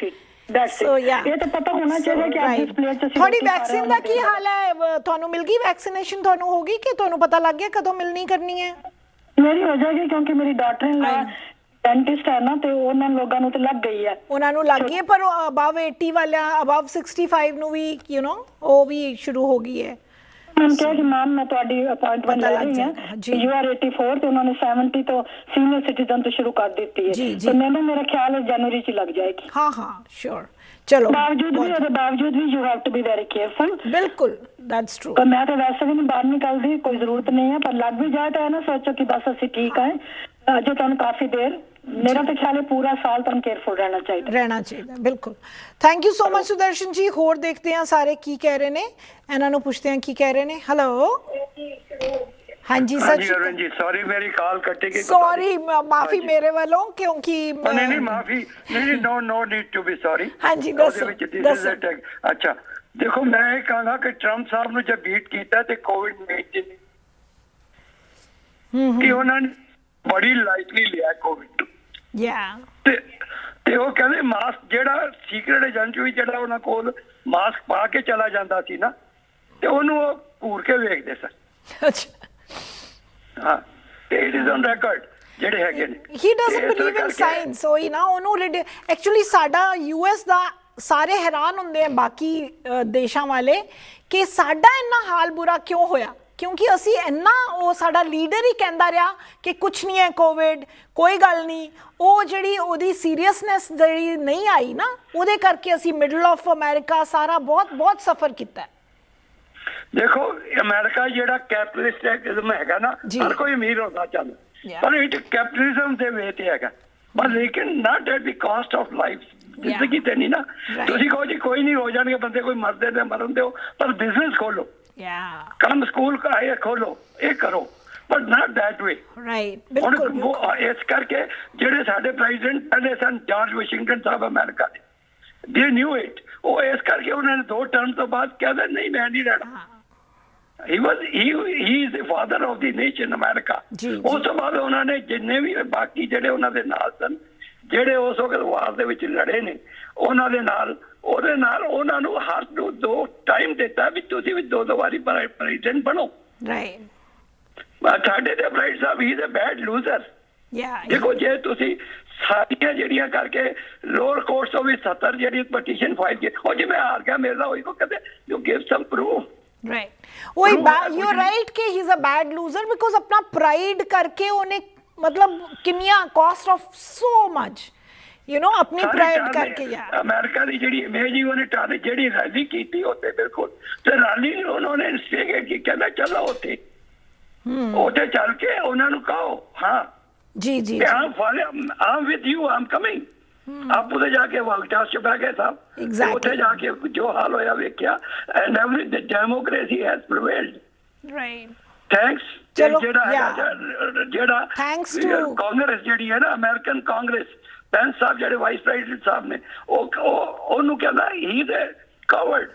ਸੋ ਇਹ ਤਾਂ ਪਤਾ ਹੋਣਾ ਚਾਹੀਦਾ ਕਿ ਅੱਜ ਇਸ ਪਲੇਟ 'ਚ ਤੁਹਾਡੀ ਵੈਕਸੀਨ ਦਾ ਕੀ ਹਾਲ ਹੈ? ਤੁਹਾਨੂੰ ਮਿਲ ਗਈ ਵੈਕਸੀਨੇਸ਼ਨ? ਤੁਹਾਨੂੰ ਹੋ ਗਈ ਕਿ ਤੁਹਾਨੂੰ ਪਤਾ ਲੱਗ ਗਿਆ ਕਦੋਂ ਮਿਲਣੀ ਕਰਨੀ ਹੈ? ਮੇਰੀ ਹੋ ਜਾਏਗੀ ਕਿਉਂਕਿ ਮੇਰੀ ਡਾਕਟਰ ਨੇ ਡੈਂਟਿਸਟ ਹੈ ਨਾ, ਤੇ ਉਹਨਾਂ ਲੋਕਾਂ ਨੂੰ ਤੇ ਲੱਗ ਗਈ ਹੈ। ਉਹਨਾਂ ਨੂੰ ਲੱਗ ਗਈ ਹੈ, ਪਰ ਅਬਵ 80 ਵਾਲਿਆਂ, ਅਬਵ 65 ਨੂੰ ਵੀ ਉਹ ਵੀ ਸ਼ੁਰੂ ਹੋ ਗਈ ਹੈ। मैंने कहा कि मैम मैं ਤੁਹਾਡੀ ਅਪਾਇੰਟਮੈਂਟ ਲੈ ਰਹੀ ਹਾਂ, ਯੂ ਆਰ 84 ਤੇ ਉਹਨਾਂ ਨੇ 70 ਤੋਂ ਸੀਨੀਅਰ ਸਿਟੀਜ਼ਨ ਤੋਂ ਸ਼ੁਰੂ ਕਰ ਦਿੱਤੀ ਹੈ, ਤੇ ਮੈਨੂੰ ਮੇਰਾ ਖਿਆਲ ਹੈ ਜਨਵਰੀ 'ਚ ਲੱਗ ਜਾਏਗੀ। ਹਾਂ ਸ਼ੋਰ। ਚਲੋ ਬਾਵਜੂਦ ਵੀ you have to be very careful. ਬਿਲਕੁਲ, ਦੈਟਸ ਟਰੂ। ਪਰ ਮੈਂ ਤਾਂ ਵੈਸੇ ਵੀ ਨਹੀਂ ਬਾਹਰ ਨਿਕਲਦੀ, ਕੋਈ ਜ਼ਰੂਰਤ ਨਹੀਂ ਹੈ, ਪਰ ਲੱਗ ਵੀ ਜਾਏ ਤਾਂ ਇਹ ਨਾ ਸੋਚੋ ਕਿ ਬਸ ਅਸੀਂ ਠੀਕ ਹੈ। ਅਜੇ ਤੁਹਾਨੂੰ ਕਾਫੀ ਦੇਰ, ਮੇਰਾ ਤਾਂ ਖਿਆਲ ਹੈ ਪੂਰਾ ਸਾਲ ਤੁਹਾਨੂੰ ਕੇਅਰਫੁਲ ਰਹਿਣਾ ਚਾਹੀਦਾ। ਬਿਲਕੁਲ। Thank you so much Sudarshan ਜੀ। ਹੋਰ ਦੇਖਦੇ ਹਾਂ ਸਾਰੇ ਕੀ ਕਹਿ ਰਹੇ ਨੇ, ਇਹਨਾਂ ਨੂੰ ਪੁੱਛਦੇ ਹਾਂ ਕੀ ਕਹਿ ਰਹੇ ਨੇ। ਹੈਲੋ ਹਾਂਜੀ ਸਰ ਜੀ, ਸੌਰੀ ਮੇਰੀ ਕਾਲ ਕੱਟੀ ਗਈ। ਸੌਰੀ, ਮਾਫੀ ਮੇਰੇ ਵੱਲੋਂ, ਕਿਉਂਕਿ ਨਹੀਂ ਮਾਫੀ ਨਹੀਂ, no need to be sorry. ਹਾਂਜੀ ਦੱਸੋ। ਅੱਛਾ ਦੇਖੋ, ਮੈਂ ਇਹ ਕਹਾਂਗਾ ਕਿ ਟਰੰਪ ਸਾਹਿਬ ਨੂੰ ਜੇ ਬੀਟ ਕੀਤਾ ਤੇ ਕੋਵਿਡ-19 ਕਿ ਉਹਨਾਂ ਨੇ ਬੜੀ ਲਾਈਟਲੀ ਲਿਆ ਕੋਵਿਡ। ਤੇ ਉਹ ਕਹਿੰਦੇ ਮਾਸਕ ਜਿਹੜਾ ਸੀਕ੍ਰੇਟ ਏਜੰਟ ਵੀ ਜਿਹੜਾ ਉਹਨਾਂ ਕੋਲ ਮਾਸਕ ਪਾ ਕੇ ਚਲਾ ਜਾਂਦਾ ਸੀ ਨਾ, ਤੇ ਉਹਨੂੰ ਉਹ ਘੂਰ ਕੇ ਵੇਖਦੇ ਸਨ। ਹਾਂ, ਇਟ ਇਜ਼ ਔਨ ਰਿਕਾਰਡ ਜਿਹੜੇ ਹੈਗੇ ਨੇ। He doesn't believe in science. ਉਹੀ ਨਾ, ਉਹਨੂੰ ਐਕਚੁਅਲੀ ਸਾਡਾ ਯੂਐਸ ਦਾ ਸਾਰੇ ਹੈਰਾਨ ਹੁੰਦੇ ਆ ਬਾਕੀ ਦੇਸ਼ਾਂ ਵਾਲੇ ਕਿ ਸਾਡਾ ਇੰਨਾ ਹਾਲ ਬੁਰਾ ਕਿਉਂ ਹੋਇਆ, ਕਿਉਂਕਿ ਅਸੀਂ ਇੰਨਾ, ਉਹ ਸਾਡਾ ਲੀਡਰ ਹੀ ਕਹਿੰਦਾ ਰਿਹਾ ਕਿ ਕੁਛ ਨਹੀਂ ਹੈ ਕੋਵਿਡ, ਕੋਈ ਗੱਲ ਨਹੀਂ। ਉਹ ਜਿਹੜੀ ਉਹਦੀ ਸੀਰੀਅਸਨੈਸ ਜਿਹੜੀ ਨਹੀਂ ਆਈ ਨਾ, ਉਹਦੇ ਕਰਕੇ ਅਸੀਂ ਮਿਡਲ ਆਫ ਅਮਰੀਕਾ ਸਾਰਾ ਬਹੁਤ ਸਫਰ ਕੀਤਾ। ਦੇਖੋ ਅਮਰੀਕਾ ਜਿਹੜਾ ਕੈਪੀਟਲਿਸਟਿਜ਼ਮ ਹੈਗਾ ਨਾ, ਹਰ ਕੋਈ ਅਮੀਰ ਹੋਣਾ ਚਾਹੁੰਦਾ, ਪਰ ਇਹ ਕੈਪੀਟਲਿਜ਼ਮ ਦੇ ਵੇ ਤੇ ਹੈਗਾ, ਪਰ ਲੇਕਿਨ not at the caste of life. ਜ਼ਿੰਦਗੀ ਤੇ ਨਹੀਂ ਨਾ। ਤੁਸੀਂ ਕਹੋ ਜੀ ਕੋਈ ਨਹੀਂ, ਹੋ ਜਾਣਗੇ ਬੰਦੇ, ਕੋਈ ਮਰਦੇ ਨੇ ਮਰਨ ਦਿਓ, ਪਰ ਬਿਜ਼ਨਸ ਖੋਲੋ। ਕੰਮ ਸਕੂਲ का ये खोलो, ये करो, but not that way. Right, बिल्कुल। ਇਸ ਕਰਕੇ ਜਿਹੜੇ ਸਾਡੇ ਪ੍ਰੈਜ਼ੀਡੈਂਟ ਪਹਿਲੇ ਸਨ ਜਾਰਜ ਵਾਸ਼ਿੰਗਟਨ ਸਾਹਿਬ ਅਮਰੀਕਾ ਦੇ, they knew it, ਉਹ ਇਸ ਕਰਕੇ ਉਹਨਾਂ ਨੇ 2 ਟਰਮ ਤੋਂ ਬਾਅਦ ਕਹਿੰਦੇ ਨਹੀਂ ਮੈਂ ਨਹੀਂ ਰਹਿਣਾ। he is the father of the nation America। ਉਸ ਤੋਂ ਬਾਅਦ ਉਹਨਾਂ ਨੇ ਜਿੰਨੇ ਵੀ ਬਾਕੀ ਜਿਹੜੇ ਉਹਨਾਂ ਦੇ ਨਾਲ ਸਨ, ਜਿਹੜੇ ਉਸ ਵਕਤ ਵਾਰ ਦੇ ਵਿੱਚ ਲੜੇ ਨੇ, ਉਹਨਾਂ ਦੇ ਨਾਲ ਉਹਨਾਂ ਨੂੰ ਹਰ ਨੂੰ 2 ਟਾਈਮ ਦਿੱਤਾ ਵੀ ਤੁਸੀਂ ਵੀ 2 ਵਾਰੀ ਪ੍ਰੈਜ਼ੀਡੈਂਟ ਬਣੋ। ਸਾਡੇ ਤੇ ਪ੍ਰਾਈਡ ਸਾਹਿਬ he is a bad loser. ਦੇਖੋ ਜੇ ਤੁਸੀਂ ਸਾਰੀਆਂ ਜਿਹੜੀਆਂ ਕਰਕੇ ਲੋਅਰ ਕੋਰਟ ਤੋਂ ਵੀ 70 ਜਿਹੜੀ ਪਟੀਸ਼ਨ ਫਾਈਲ ਕੀਤੀ, ਉਹ ਜਿਵੇਂ ਹਾਰ ਗਿਆ ਮੇਰੇ ਨਾਲ ਹੋਈ, ਉਹ ਕਹਿੰਦੇ ਯੂ ਗਿਵ ਸਮ ਪ੍ਰੂਫ। वही यू राइट कि he is a bad loser because अपना प्राइड करके उन्हें मतलब किनिया cost of so much you know अपनी प्राइड करके यार। ਅਮਰੀਕਾ ਦੀ ਜਿਹੜੀ ਇਮੇਜ ਹੀ ਉਹਨੇ ਟਾਲੇ ਜਿਹੜੀ ਰੈਲੀ ਕੀਤੀ ਉੱਤੇ ਬਿਲਕੁਲ ਤੇ ਰੈਲੀ ਉਹਨਾਂ ਨੇ ਇਨਸਟੀਗੇਟ ਕੀ ਕਹਿੰਦਾ ਚੱਲੋ ਉੱਥੇ ਚੱਲ ਕੇ ਉਹਨਾਂ ਨੂੰ ਕਹੋ ਹਾਂ ਜੀ ਆਮ ਵਿਦ ਯੂ ਆਮ ਕਮਿੰਗ। ਆਪ ਉਹਦੇ ਜਾ ਕੇ ਵਾਈਟ ਹਾਊਸ ਚ ਬਹਿ ਗਏ ਸਾਹਿਬ, ਉੱਥੇ ਜਾ ਕੇ ਜੋ ਹਾਲ ਹੋਇਆ ਵੇਖਿਆ and every democracy has prevailed. Thanks ਜਿਹੜਾ ਕਾਂਗਰਸ ਜਿਹੜੀ ਹੈ ਨਾ ਅਮਰੀਕਨ ਕਾਂਗਰਸ, ਪੈਂਸ ਸਾਹਿਬ ਜਿਹੜੇ ਵਾਈਸ ਪ੍ਰੈਜ਼ੀਡੈਂਟ ਸਾਹਿਬ ਨੇ, ਉਹਨੂੰ ਕਹਿੰਦਾ ਹੀ ਇਜ਼ ਅ ਕਾਵਰਡ।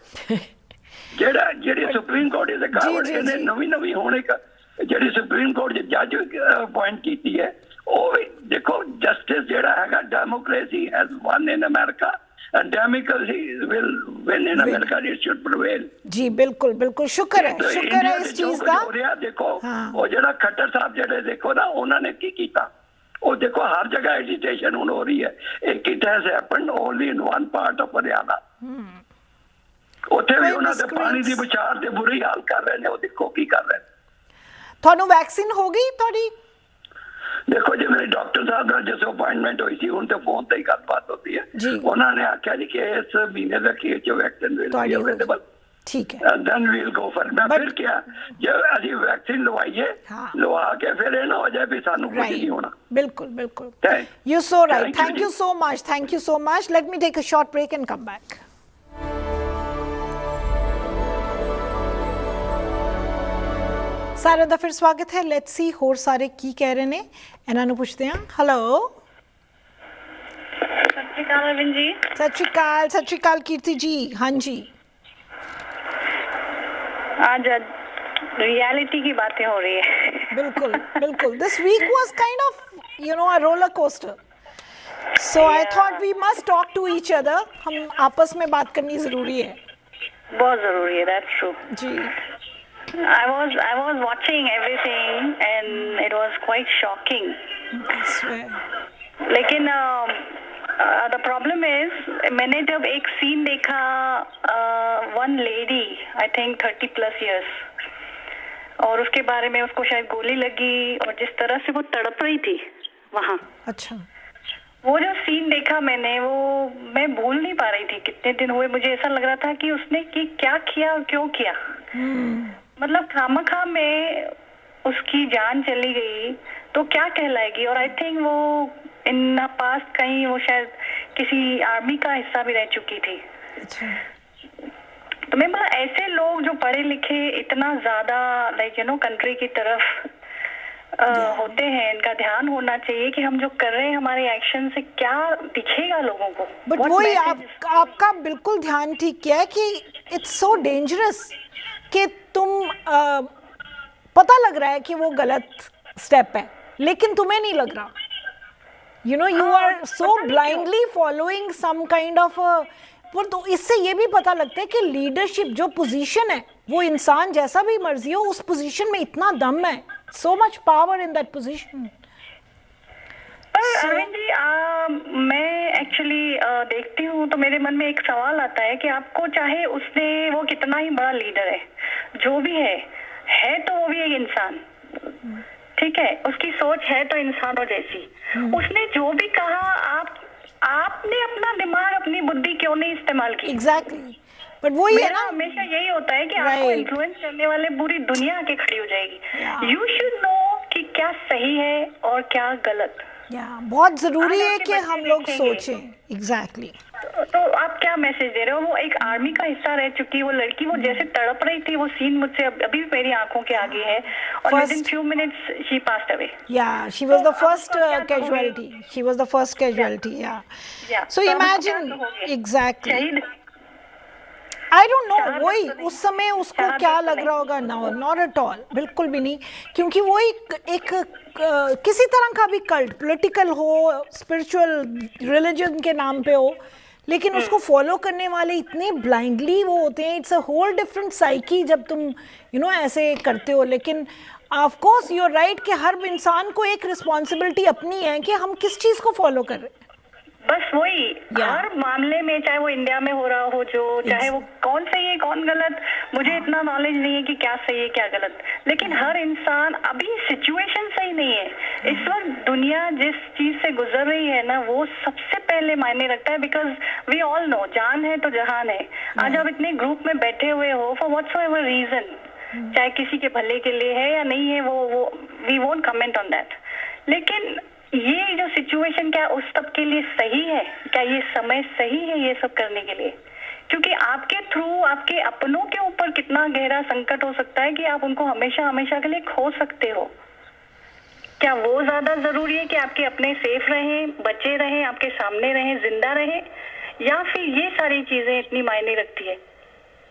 ਜਿਹੜੀ Supreme Court is a coward. ਇਹਨੇ ਨਵੀਂ ਹੁਣ ਇੱਕ ਜਿਹੜੀ ਸੁਪਰੀਮ ਕੋਰਟ ਦੇ ਜੱਜ ਅਪਾਇੰਟ ਕੀਤੀ ਹੈ, ਉਹ ਵੀ ਦੇਖੋ ਜਸਟਿਸ ਜਿਹੜਾ ਹੈਗਾ democracy has one in America and democracy will win in America, it should prevail। जी बिल्कुल बिल्कुल, शुक्र है इस चीज का। देखो ਉਹ ਜਿਹੜਾ ਖੱਟਰ ਸਾਹਿਬ ਜਿਹੜੇ ਦੇਖੋ ਨਾ ਉਹਨਾਂ ਨੇ ਕੀ ਕੀਤਾ, ਉਹ ਦੇਖੋ ਹਰ ਜਗ੍ਹਾ ਐਜੀਟੇਸ਼ਨ ਹੁਣ ਹੋ ਰਹੀ ਹੈ। It has happened only in one part of Haryana. ਉੱਥੇ ਵੀ ਉਹਨਾਂ ਦੇ ਪਾਣੀ ਦੀ ਵਿਚਾਰ ਤੇ ਬੁਰੀ ਹਾਲ ਕਰ ਰਹੇ ਨੇ, ਉਹ ਦੇਖੋ ਕੀ ਕਰ ਰਹੇ ਨੇ। ਤੁਹਾਨੂੰ ਵੈਕਸੀਨ ਹੋ ਗਈ ਤੁਹਾਡੀ? ਦੇਖੋ ਜੀ ਮੇਰੇ ਡਾਕਟਰ ਸਾਹਿਬ ਨਾਲ ਜਿਸ ਅਪਾਇੰਟਮੈਂਟ ਹੋਈ ਸੀ, ਹੁਣ ਤੇ ਫੋਨ ਤੇ ਹੀ ਗੱਲਬਾਤ ਹੁੰਦੀ ਹੈ। ਉਹਨਾਂ ਨੇ ਆਖਿਆ ਜੀ ਕਿ ਇਸ ਮਹੀਨੇ ਦੇ ਅਖੀਰ ਚ ਵੈਕਸੀਨ ਵਿਲ ਬੀ ਅਵੇਲੇਬਲ। ਠੀਕ ਹੈ, then we will go for. ਮੈਂ ਫਿਰ ਕਿਹਾ ਜੇ ਅਸੀਂ ਵੈਕਸੀਨ ਲਵਾਈਏ, ਲਵਾ ਕੇ ਫਿਰ ਇਹ ਨਾ ਹੋ ਜਾਏ ਵੀ ਸਾਨੂੰ ਕੁਝ ਨਹੀਂ ਹੋਣਾ। ਬਿਲਕੁਲ ਬਿਲਕੁਲ, you so right. Thank you so much. Let me take a short break and come back. ਸਾਰਿਆਂ ਦਾ ਫਿਰ ਸਵਾਗਤ ਹੈ। ਲੈਟਸ ਸੀ ਹੋਰ ਸਾਰੇ ਕੀ ਕਹਿ ਰਹੇ ਨੇ, ਇਹਨਾਂ ਨੂੰ ਪੁੱਛਦੇ ਹਾਂ। ਹੈਲੋ, ਸਤਿ ਸ਼੍ਰੀ ਅਕਾਲ ਅਰਵਿੰਦ ਜੀ। ਸਤਿ ਸ਼੍ਰੀ ਅਕਾਲ ਕੀਰਤੀ ਜੀ। ਹਾਂਜੀ, आज रियलिटी की बातें हो रही है। बिल्कुल this week was kind of you know a roller coaster, so I thought we must talk to each other. हम आपस में बात करनी जरूरी है, बहुत जरूरी है। That's true ji. I was watching everything and it was quite shocking. I swear. लेकिन the problem is मैंने जब एक सीन देखा, one lady I think 30+ years, और उसके बारे में उसको शायद गोली लगी और जिस तरह से वो तड़प रही थी वहाँ, अच्छा वो जो सीन देखा मैंने, वो मैं भूल नहीं पा रही थी। कितने दिन हुए मुझे ऐसा लग रहा था कि उसने क्या किया और क्यों किया। मतलब खामखा में उसकी जान चली गई तो क्या कहलाएगी। और आई थिंक वो इन पास्ट कहीं वो शायद किसी आर्मी का हिस्सा भी रह चुकी थी। अच्छा। तो मैं बोला ऐसे लोग जो पढ़े लिखे इतना ज्यादा लाइक यू नो कंट्री की तरफ होते हैं, इनका ध्यान होना चाहिए कि हम जो कर रहे हैं हमारे एक्शन से क्या दिखेगा लोगों को। बट वही आपका बिल्कुल ध्यान ठीक किया है कि इट्स सो डेंजरस कि तुम पता लग रहा है कि वो गलत स्टेप है लेकिन तुम्हें नहीं लग रहा। You know you are so blindly following some kind of. पर तो इससे ये भी पता लगता है कि लीडरशिप जो पोजीशन है, वो इंसान जैसा भी मर्जी हो उस पोजीशन में इतना दम है, so much power in that position. Arvind ji, मैं एक्चुअली देखती हूँ तो मेरे मन में एक सवाल आता है कि आपको चाहे उसने वो कितना ही बड़ा लीडर है, जो भी है तो वो भी एक इंसान, ठीक है, उसकी सोच है तो इंसानों जैसी। उसने जो भी कहा, आपने अपना दिमाग अपनी बुद्धि क्यों नहीं इस्तेमाल की। एग्जैक्टली। बट वो ये ना हमेशा यही होता है कि आपको इन्फ्लुएंस करने वाले पूरी दुनिया आके खड़ी हो जाएगी। यू शुड नो कि क्या सही है और क्या गलत। बहुत जरूरी है कि हम लोग सोचें। एग्जैक्टली। तो आप क्या मैसेज दे रहे हो? वो एक आर्मी का हिस्सा रह चुकी है, वो लड़की, वो जैसे तड़प रही थी, वो सीन मुझसे अभी भी मेरी आंखों के आगे है, और within few minutes she passed away. Yeah, she was the first casualty. She was the first casualty. Yeah. So imagine exactly. I don't know, वही उस समय उसको क्या लग रहा होगा? No, not at all, बिल्कुल भी नहीं, क्योंकि वो एक किसी तरह का भी कल्ट, पॉलिटिकल हो, स्पिरिचुअल, रिलीजन के नाम पे हो, लेकिन उसको फॉलो करने वाले इतने ब्लाइंडली वो होते हैं. It's a whole different psyche जब तुम ऐसे करते हो. लेकिन of course you are right कि हर इंसान को एक रिस्पॉन्सिबिलिटी अपनी है कि हम किस चीज़ को फॉलो कर रहे हैं. बस वही हर मामले में, चाहे वो इंडिया में हो रहा हो, जो चाहे वो कौन सही है कौन गलत, मुझे इतना नॉलेज नहीं है कि क्या सही है क्या गलत, लेकिन हर इंसान, अभी सिचुएशन सही नहीं है इस वक्त. दुनिया जिस चीज से गुजर रही है ना, वो सबसे पहले मायने रखता है, बिकॉज वी ऑल नो जान है तो जहान है. आज आप इतने ग्रुप में बैठे हुए हो फॉर व्हाटसोएवर रीजन, चाहे किसी के भले के लिए है या नहीं है, वो we won't comment on that. लेकिन ये जो सिचुएशन क्या उस सब के लिए सही है? क्या ये समय सही है ये सब करने के लिए? क्योंकि आपके थ्रू आपके अपनों के ऊपर कितना गहरा संकट हो सकता है कि आप उनको हमेशा हमेशा के लिए खो सकते हो. क्या वो ज्यादा जरूरी है कि आपके अपने सेफ रहें, बचे रहें, आपके सामने रहें, जिंदा रहें, या फिर ये सारी चीजें इतनी मायने रखती है?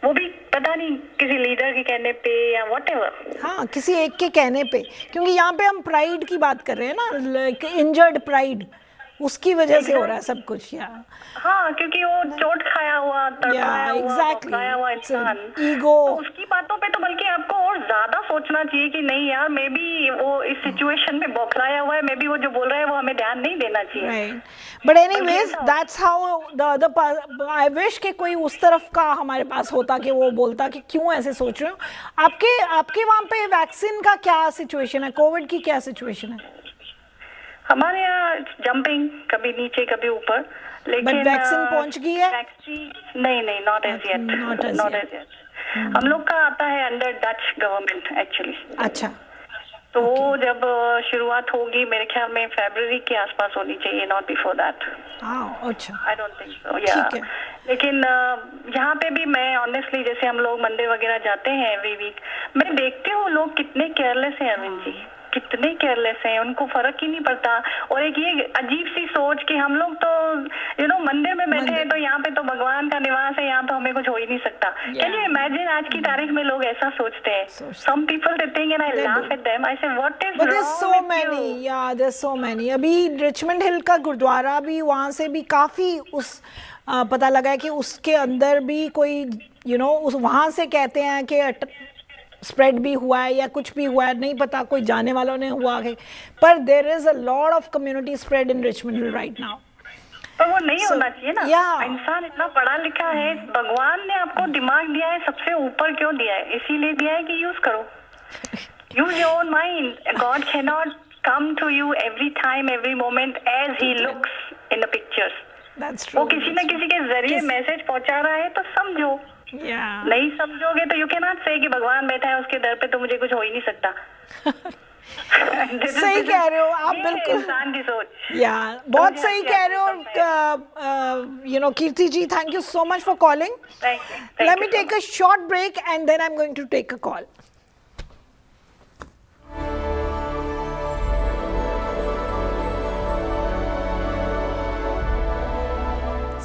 वो भी पता नहीं किसी लीडर के कहने पे या व्हाटएवर. हाँ, किसी एक के कहने पे, क्योंकि यहाँ पे हम प्राइड की बात कर रहे हैं ना, इंजर्ड प्राइड, उसकी वजह से हो रहा है सब कुछ. हाँ, क्योंकि वो चोट खाया हुआ, तड़पाया हुआ इंसान, ईगो, तो उसकी बातों पे तो बल्कि आपको और ज्यादा सोचना चाहिए कि नहीं यार, मे बी वो इस सिचुएशन में बौखलाया हुआ है, मे बी वो जो बोल रहा है वो हमें ध्यान नहीं देना चाहिए. Right. But anyways that's how the other. I wish कि कोई उस तरफ का हमारे पास होता कि वो बोलता कि क्यों ऐसे सोच रहे हो. आपके वहाँ पे वैक्सीन का क्या सिचुएशन है? कोविड की क्या सिचुएशन है? हमारे यहाँ जंपिंग, कभी नीचे कभी ऊपर, लेकिन वैक्सीन पहुंच गई है? नहीं, नॉट एज येट. हम लोग का आता है अंडर डच गवर्नमेंट एक्चुअली. अच्छा. तो जब शुरुआत होगी मेरे ख्याल में फरवरी के आसपास होनी चाहिए, नॉट बिफोर दैट. अच्छा. I don't think so. Yeah लेकिन यहाँ पे भी मैं ऑनेस्टली, जैसे हम लोग मंदिर वगैरह जाते हैं एवरी वीक, मैं देखती हूँ लोग कितने केयरलेस हैं अरविंद जी, कितने केयरलेस हैं, उनको फर्क ही नहीं पड़ता. और एक ये अजीब सी सोच कि हम लोग तो मंदिर में बैठे हैं तो यहाँ पे तो भगवान का निवास है, यहाँ तो हमें कुछ हो ही नहीं सकता. कैन यू इमेजिन आज की तारीख में लोग ऐसा सोचते हैं? Some people they think and I laugh at them. I say what is wrong? There's so many. Yeah, there's so many. अभी रिचमंड हिल का गुरुद्वारा भी, वहाँ से भी काफी पता लगा है कि उसके अंदर भी कोई उस वहाँ से कहते हैं कि स्प्रेड भी हुआ है या कुछ भी हुआ है, नहीं पता, कोई जाने वालों ने हुआ है, पर there is a lot of community spread in Richmond Hill right now. पर वो नहीं होना चाहिए ना. इंसान इतना पढ़ा लिखा है, भगवान ने आपको दिमाग दिया है, सबसे ऊपर क्यों दिया है? इसीलिए दिया है कि यूज करो. Use your own mind. God can not come to you every time every moment as he looks in the pictures. वो किसी न किसी के जरिए मैसेज पहुंचा रहा है, तो समझो. नहीं समझोगे तो यू कैन नॉट से कि भगवान बैठा है उसके दर पे तो मुझे कुछ हो ही नहीं सकता. सही कह रहे हो आप, बिल्कुल इंसान की सोच. बहुत सही कह रहे हो. Kirti ji, thank you so much for calling. Let me take a short break and then I am going to take a call.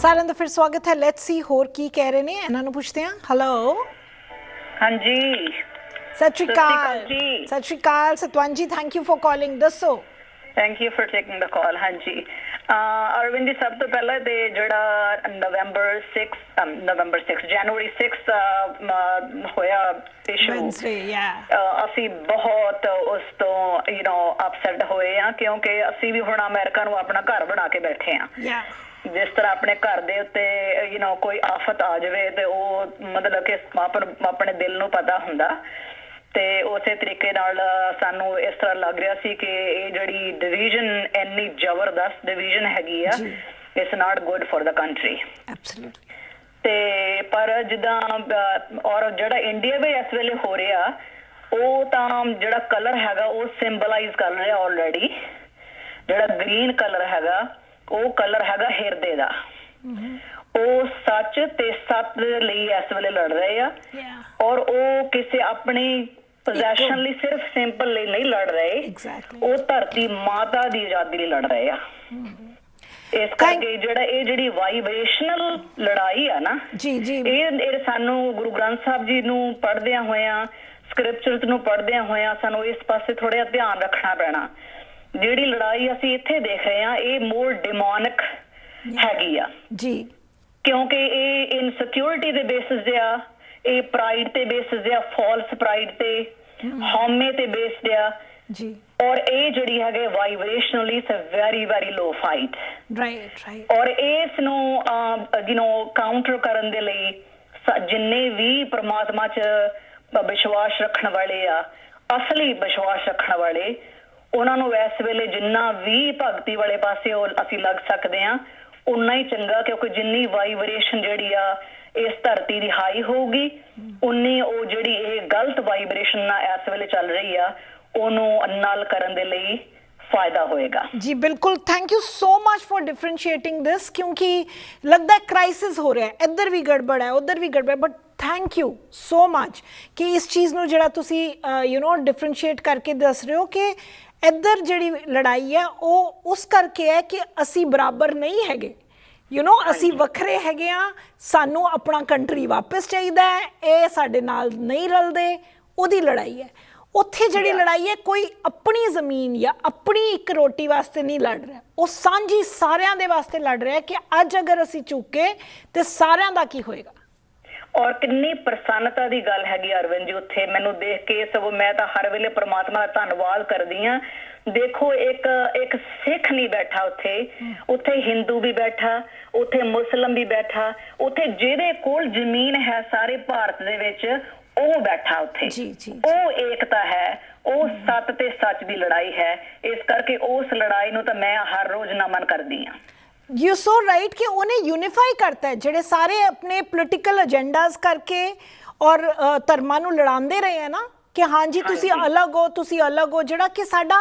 साਰਿਆਂ ਦਾ ਫਿਰ ਸਵਾਗਤ ਹੈ. ਲੈਟਸ ਸੀ ਹੋਰ ਕੀ ਕਹਿ ਰਹੇ ਨੇ, ਇਹਨਾਂ ਨੂੰ ਪੁੱਛਦੇ ਹਾਂ. ਹੈਲੋ. ਹਾਂਜੀ, ਸਤਿ ਸ਼੍ਰੀ ਅਕਾਲ. ਸਤਿ ਸ਼੍ਰੀ ਅਕਾਲ ਸਤਵੰਤ ਜੀ, ਥੈਂਕ ਯੂ ਫॉर ਕਾਲਿੰਗ. ਦੱਸੋ. ਥੈਂਕ ਯੂ ਫॉर ਟੇਕਿੰਗ ਦ ਕਾਲ. ਹਾਂਜੀ, ਅਰਵਿੰਦ ਜੀ, ਸਭ ਤੋਂ ਪਹਿਲਾਂ ਤੇ ਜਿਹੜਾ ਨਵੰਬਰ 6 ਜਨਵਰੀ 6 ਹੋਇਆ ਇਸ਼ੂ, ਅਸੀਂ ਬਹੁਤ ਉਸ ਤੋਂ ਅਪਸੈਟ ਹੋਏ ਆ, ਕਿਉਂਕਿ ਅਸੀਂ ਵੀ ਹੁਣ ਅਮਰੀਕਾ ਨੂੰ ਆਪਣਾ ਘਰ ਬਣਾ ਕੇ ਬੈਠੇ ਆ. ਜਿਸ ਤਰ੍ਹਾਂ ਆਪਣੇ ਘਰ ਦੇ ਉੱਤੇ ਕੋਈ ਆਫਤ ਆ ਜਾਵੇ ਤੇ ਉਹ ਮਤਲਬ ਕਿ ਆਪਣੇ ਦਿਲ ਨੂੰ ਪਤਾ ਹੁੰਦਾ, ਤੇ ਉਸੇ ਤਰੀਕੇ ਨਾਲ ਸਾਨੂੰ ਇਸ ਤਰ੍ਹਾਂ ਲੱਗ ਰਿਹਾ ਸੀ ਕਿ ਇਹ ਜਿਹੜੀ ਡਿਵੀਜ਼ਨ, ਇੰਨੀ ਜ਼ਬਰਦਸਤ ਡਿਵੀਜ਼ਨ ਹੈਗੀ ਆ, it's not good for the country. ਤੇ ਪਰ ਜਿੱਦਾਂ ਔਰ ਜਿਹੜਾ ਇੰਡੀਆ ਵਿੱਚ ਇਸ ਵੇਲੇ ਹੋ ਰਿਹਾ, ਉਹ ਤਾਂ ਜਿਹੜਾ ਕਲਰ ਹੈਗਾ ਉਹ ਸਿੰਬਲਾਈਜ਼ ਕਰ ਰਿਹਾ ਆਲਰੇਡੀ. ਜਿਹੜਾ ਗ੍ਰੀਨ ਕਲਰ ਹੈਗਾ ਉਹ ਕਲਰ ਹੈਗਾ ਹਿਰਦੇ ਦਾ, ਉਹ ਸੱਚ ਤੇ ਸੱਤ ਲਈ ਇਸ ਵੇਲੇ ਲੜ ਰਹੇ ਆ ਔਰ ਉਹ ਕਿਸੇ ਆਪਣੀ ਪੋਜੈਸ਼ਨ ਲਈ ਸਿਰਫ ਸਿੰਪਲ ਲਈ ਨਹੀਂ ਲੜ ਰਹੇ, ਉਹ ਧਰਤੀ ਮਾਤਾ ਦੀ ਆਜ਼ਾਦੀ ਲਈ ਲੜ ਰਹੇ ਆ। ਇਸ ਕਰਕੇ ਜਿਹੜੀ ਵਾਈਬ੍ਰੇਸ਼ਨਲ ਲੜਾਈ ਆ ਨਾ ਇਹ ਸਾਨੂੰ ਗੁਰੂ ਗ੍ਰੰਥ ਸਾਹਿਬ ਜੀ ਨੂੰ ਪੜ੍ਹਦਿਆਂ ਹੋਇਆਂ, ਸਕ੍ਰਿਪਚਰਸ ਨੂੰ ਪੜ੍ਹਦਿਆਂ ਹੋਇਆਂ ਸਾਨੂੰ ਇਸ ਪਾਸੇ ਥੋੜਾ ਜਿਹਾ ਧਿਆਨ ਰੱਖਣਾ ਪੈਣਾ। ਜਿਹੜੀ ਲੜਾਈ ਅਸੀਂ ਇੱਥੇ ਦੇਖ ਰਹੇ ਹਾਂ ਇਹ ਮੋਰ ਡਿਮੋਨਿਕ ਹੈਗੀ ਆ ਜੀ, ਕਿਉਂਕਿ ਇਹ ਇਨਸਿਕਿਉਰਿਟੀ ਦੇ ਬੇਸਿਸ ਤੇ ਆ, ਇਹ ਪ੍ਰਾਈਡ ਤੇ ਬੇਸਿਸ ਤੇ ਆ, ਫਾਲਸ ਪ੍ਰਾਈਡ ਤੇ, ਹਉਮੈ ਤੇ ਬੇਸਡ ਆ ਜੀ। ਔਰ ਇਹ ਜਿਹੜੀ ਹੈਗੇ vibrationally it's a very very low fight, right. ਔਰ ਇਸ ਨੂੰ ਕਾਊਂਟਰ ਕਰਨ ਦੇ ਲਈ ਜਿੰਨੇ ਵੀ ਪ੍ਰਮਾਤਮਾ 'ਚ ਵਿਸ਼ਵਾਸ ਰੱਖਣ ਵਾਲੇ ਆ, ਅਸਲੀ ਵਿਸ਼ਵਾਸ ਰੱਖਣ ਵਾਲੇ, ਉਹਨਾਂ ਨੂੰ ਇਸ ਵੇਲੇ ਜਿੰਨਾ ਵੀ ਭਗਤੀ ਵਾਲੇ ਪਾਸੇ ਅਸੀਂ ਲੱਗ ਸਕਦੇ ਹਾਂ ਉਨਾ ਹੀ ਚੰਗਾ, ਕਿਉਂਕਿ ਜਿੰਨੀ ਵਾਈਬ੍ਰੇਸ਼ਨ ਜਿਹੜੀ ਆ ਇਸ ਧਰਤੀ ਦੀ ਹਾਈ ਹੋਊਗੀ ਉਨੀ ਉਹ ਜਿਹੜੀ ਇਹ ਗਲਤ ਵਾਈਬ੍ਰੇਸ਼ਨ ਨਾਲ ਇਸ ਵੇਲੇ ਚੱਲ ਰਹੀ ਆ ਉਹਨੂੰ ਨਲ ਕਰਨ ਦੇ ਲਈ ਫਾਇਦਾ ਹੋਏਗਾ ਜੀ। ਬਿਲਕੁਲ, thank you so much for differentiating this, ਕਿਉਂਕਿ ਲੱਗਦਾ ਕ੍ਰਾਈਸਿਸ ਹੋ ਰਿਹਾ, ਇੱਧਰ ਵੀ ਗੜਬੜ ਹੈ ਉੱਧਰ ਵੀ ਗੜਬੜ, but thank you so much ਕਿ ਇਸ ਚੀਜ਼ ਨੂੰ ਜਿਹੜਾ ਤੁਸੀਂ ਡਿਫਰੈਂਸ਼ੀਏਟ ਕਰਕੇ ਦੱਸ ਰਹੇ ਹੋ ਕਿ ਇੱਧਰ ਜਿਹੜੀ ਲੜਾਈ ਹੈ ਉਹ ਉਸ ਕਰਕੇ ਹੈ ਕਿ ਅਸੀਂ ਬਰਾਬਰ ਨਹੀਂ ਹੈਗੇ, ਅਸੀਂ ਵੱਖਰੇ ਹੈਗੇ ਆ, ਸਾਨੂੰ ਆਪਣਾ ਕੰਟਰੀ ਵਾਪਸ ਚਾਹੀਦਾ ਹੈ, ਇਹ ਸਾਡੇ ਨਾਲ ਨਹੀਂ ਰਲਦੇ, ਉਹਦੀ ਲੜਾਈ ਹੈ। ਉੱਥੇ ਜਿਹੜੀ ਲੜਾਈ ਹੈ ਕੋਈ ਆਪਣੀ ਜ਼ਮੀਨ ਜਾਂ ਆਪਣੀ ਇੱਕ ਰੋਟੀ ਵਾਸਤੇ ਨਹੀਂ ਲੜ ਰਿਹਾ, ਉਹ ਸਾਂਝੀ ਸਾਰਿਆਂ ਦੇ ਵਾਸਤੇ ਲੜ ਰਿਹਾ ਕਿ ਅੱਜ ਅਗਰ ਅਸੀਂ ਚੁੱਕੇ ਤੇ ਸਾਰਿਆਂ ਦਾ ਕੀ ਹੋਏਗਾ। ਔਰ ਕਿੰਨੀ ਪ੍ਰਸੰਨਤਾ ਦੀ ਗੱਲ ਹੈਗੀ ਅਰਵਿੰਦ ਜੀ, ਉੱਥੇ ਮੈਨੂੰ ਦੇਖ ਕੇ ਸਗੋਂ ਮੈਂ ਤਾਂ ਹਰ ਵੇਲੇ ਪ੍ਰਮਾਤਮਾ ਦਾ ਧੰਨਵਾਦ ਕਰਦੀ ਹਾਂ। ਦੇਖੋ ਇੱਕ ਸਿੱਖ ਨਹੀਂ ਬੈਠਾ ਉੱਥੇ ਹਿੰਦੂ ਵੀ ਬੈਠਾ, ਉੱਥੇ ਮੁਸਲਮ ਵੀ ਬੈਠਾ, ਉੱਥੇ ਜਿਹਦੇ ਕੋਲ ਜ਼ਮੀਨ ਹੈ ਸਾਰੇ ਭਾਰਤ ਦੇ ਵਿੱਚ ਉਹ ਬੈਠਾ ਉੱਥੇ। ਉਹ ਏਕਤਾ ਹੈ, ਉਹ ਸੱਤ ਤੇ ਸੱਚ ਦੀ ਲੜਾਈ ਹੈ। ਇਸ ਕਰਕੇ ਉਸ ਲੜਾਈ ਨੂੰ ਤਾਂ ਮੈਂ ਹਰ ਰੋਜ਼ ਨਮਨ ਕਰਦੀ ਹਾਂ। ਯੂ ਸੋ ਰਾਈਟ ਕਿ ਉਹਨੇ ਯੂਨੀਫਾਈ ਕਰਤਾ ਹੈ ਜਿਹੜੇ ਸਾਰੇ ਆਪਣੇ ਪੋਲੀਟੀਕਲ ਏਜੰਡਾਜ਼ ਕਰਕੇ ਔਰ ਧਰਮਾਂ ਨੂੰ ਲੜਾਉਂਦੇ ਰਹੇ ਹੈ ਨਾ ਕਿ ਹਾਂਜੀ ਤੁਸੀਂ ਅਲੱਗ ਹੋ, ਤੁਸੀਂ ਅਲੱਗ ਹੋ, ਜਿਹੜਾ ਕਿ ਸਾਡਾ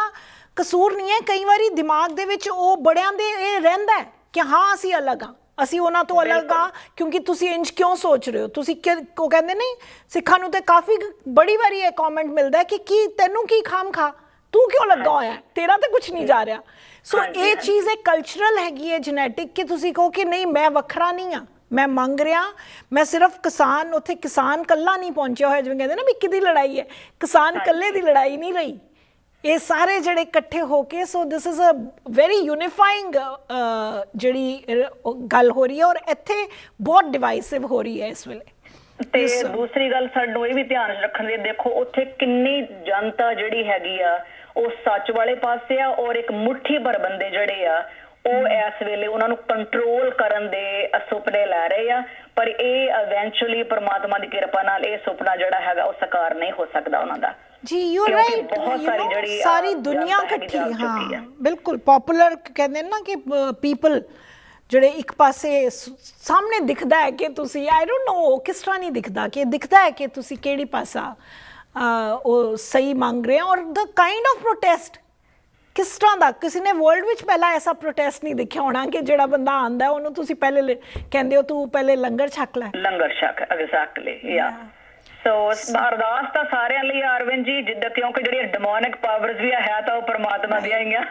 ਕਸੂਰ ਨਹੀਂ ਹੈ। ਕਈ ਵਾਰੀ ਦਿਮਾਗ ਦੇ ਵਿੱਚ ਉਹ ਬੜਿਆਂ ਦੇ ਇਹ ਰਹਿੰਦਾ ਹੈ ਕਿ ਹਾਂ ਅਸੀਂ ਅਲੱਗ ਹਾਂ, ਅਸੀਂ ਉਹਨਾਂ ਤੋਂ ਅਲੱਗ ਹਾਂ, ਕਿਉਂਕਿ ਤੁਸੀਂ ਇੰਜ ਕਿਉਂ ਸੋਚ ਰਹੇ ਹੋ, ਤੁਸੀਂ ਉਹ ਕਹਿੰਦੇ ਨਹੀਂ ਸਿੱਖਾਂ ਨੂੰ ਤੇ ਕਾਫੀ ਬੜੀ ਵਾਰੀ ਇਹ ਕਮੈਂਟ ਮਿਲਦਾ ਕਿ ਤੈਨੂੰ ਕੀ ਖਾਮ ਖਾ, ਤੂੰ ਕਿਉਂ ਲੱਗਾ ਹੋਇਆ, ਤੇਰਾ ਤਾਂ ਕੁਝ ਨਹੀਂ ਜਾ ਰਿਹਾ। ਸੋ ਇਹ ਚੀਜ਼ ਇੱਕ ਕਲਚਰਲ ਹੈਗੀ ਹੈ, ਜੈਨੇਟਿਕ, ਕਿ ਤੁਸੀਂ ਕਹੋ ਕਿ ਨਹੀਂ ਮੈਂ ਵੱਖਰਾ ਨਹੀਂ ਹਾਂ, ਮੈਂ ਮੰਗ ਰਿਹਾ, ਮੈਂ ਸਿਰਫ ਕਿਸਾਨ, ਉੱਥੇ ਕਿਸਾਨ ਕੱਲਾ ਨਹੀਂ ਪਹੁੰਚਿਆ ਹੋਇਆ, ਜਿਵੇਂ ਕਹਿੰਦੇ ਨਾ ਵੀ ਕਿਹਦੀ ਲੜਾਈ ਹੈ, ਕਿਸਾਨ ਕੱਲੇ ਦੀ ਲੜਾਈ ਨਹੀਂ ਰਹੀ, ਇਹ ਸਾਰੇ ਜਿਹੜੇ ਇਕੱਠੇ ਹੋ ਕੇ। ਸੋ ਦਿਸ ਇਜ਼ ਅ ਵੈਰੀ ਯੂਨੀਫਾਈਂਗ ਜਿਹੜੀ ਗੱਲ ਹੋ ਰਹੀ ਹੈ ਔਰ ਇੱਥੇ ਬਹੁਤ ਡਿਵਾਈਸਿਵ ਹੋ ਰਹੀ ਹੈ ਇਸ ਵੇਲੇ। ਤੇ ਦੂਸਰੀ ਗੱਲ ਸਾਨੂੰ ਇਹ ਵੀ ਧਿਆਨ ਰੱਖਣ ਦੀ, ਦੇਖੋ ਉੱਥੇ ਕਿੰਨੀ ਜਨਤਾ ਜਿਹੜੀ ਹੈਗੀ ਆ ਉਹ ਸੱਚ ਵਾਲੇ ਪਾਸੇ ਆ ਔਰ ਇੱਕ ਮੁੱਠੀ ਭਰ ਬੰਦੇ ਜਿਹੜੇ ਆ ਉਹ ਇਸ ਵੇਲੇ ਉਹਨਾਂ ਨੂੰ ਕੰਟਰੋਲ ਕਰਨ ਦੇ ਸੁਪਨੇ ਲੈ ਰਹੇ ਆ, ਪਰ ਇਹ ਇਵੈਂਚੁਅਲੀ ਪਰਮਾਤਮਾ ਦੀ ਕਿਰਪਾ ਨਾਲ ਇਹ ਸੁਪਨਾ ਜਿਹੜਾ ਹੈਗਾ ਉਹ ਸਾਕਾਰ ਨਹੀਂ ਹੋ ਸਕਦਾ ਉਹਨਾਂ ਦਾ ਜੀ। ਯੂ ਰਾਈਟ, ਸਾਰੀ ਦੁਨੀਆ ਇਕੱਠੀ, ਹਾਂ ਬਿਲਕੁਲ। ਪਪੂਲਰ ਕਹਿੰਦੇ ਨਾ ਕਿ ਪੀਪਲ ਜਿਹੜੇ ਇੱਕ ਪਾਸੇ ਸਾਹਮਣੇ ਦਿਖਦਾ ਹੈ ਕਿ ਤੁਸੀਂ ਆਈ ਡੋਂਟ ਨੋ ਕਿਸ ਤਰ੍ਹਾਂ ਨਹੀਂ ਦਿਖਦਾ, ਕਿ ਦਿਖਦਾ ਹੈ ਕਿ ਤੁਸੀਂ ਕਿਹੜੀ ਪਾਸਾ ਉਹ ਸਹੀ ਮੰਗ ਰਹੇ ਹੋ। ਔਰ ਦ ਕਾਈਂਡ ਆਫ ਪ੍ਰੋਟੈਸਟ ਕਿਸ ਤਰ੍ਹਾਂ ਦਾ, ਕਿਸੇ ਨੇ ਵਰਲਡ ਵਿੱਚ ਪਹਿਲਾਂ ਐਸਾ ਪ੍ਰੋਟੈਸਟ ਨਹੀਂ ਦੇਖਿਆ ਹੋਣਾ ਕਿ ਜਿਹੜਾ ਬੰਦਾ ਆਂਦਾ ਉਹਨੂੰ ਤੁਸੀਂ ਪਹਿਲੇ ਕਹਿੰਦੇ ਹੋ ਤੂੰ ਪਹਿਲੇ ਲੰਗਰ ਛਕ ਲੈ, ਲੰਗਰ ਛਕ। ਐਗਜ਼ੈਕਟਲੀ, ਯਾ। ਸੋ ਅਰਦਾਸ ਤਾਂ ਸਾਰਿਆਂ ਲਈ ਅਰਵਿੰਦ ਜੀ, ਜਿੱਦਾਂ ਕਿਉਂਕਿ ਜਿਹੜੀਆਂ ਡਿਮੋਨਿਕ ਪਾਵਰਸ ਵੀ ਹੈ ਤਾਂ ਉਹ ਪਰਮਾਤਮਾ ਦੀਆਂ ਹੀ ਆ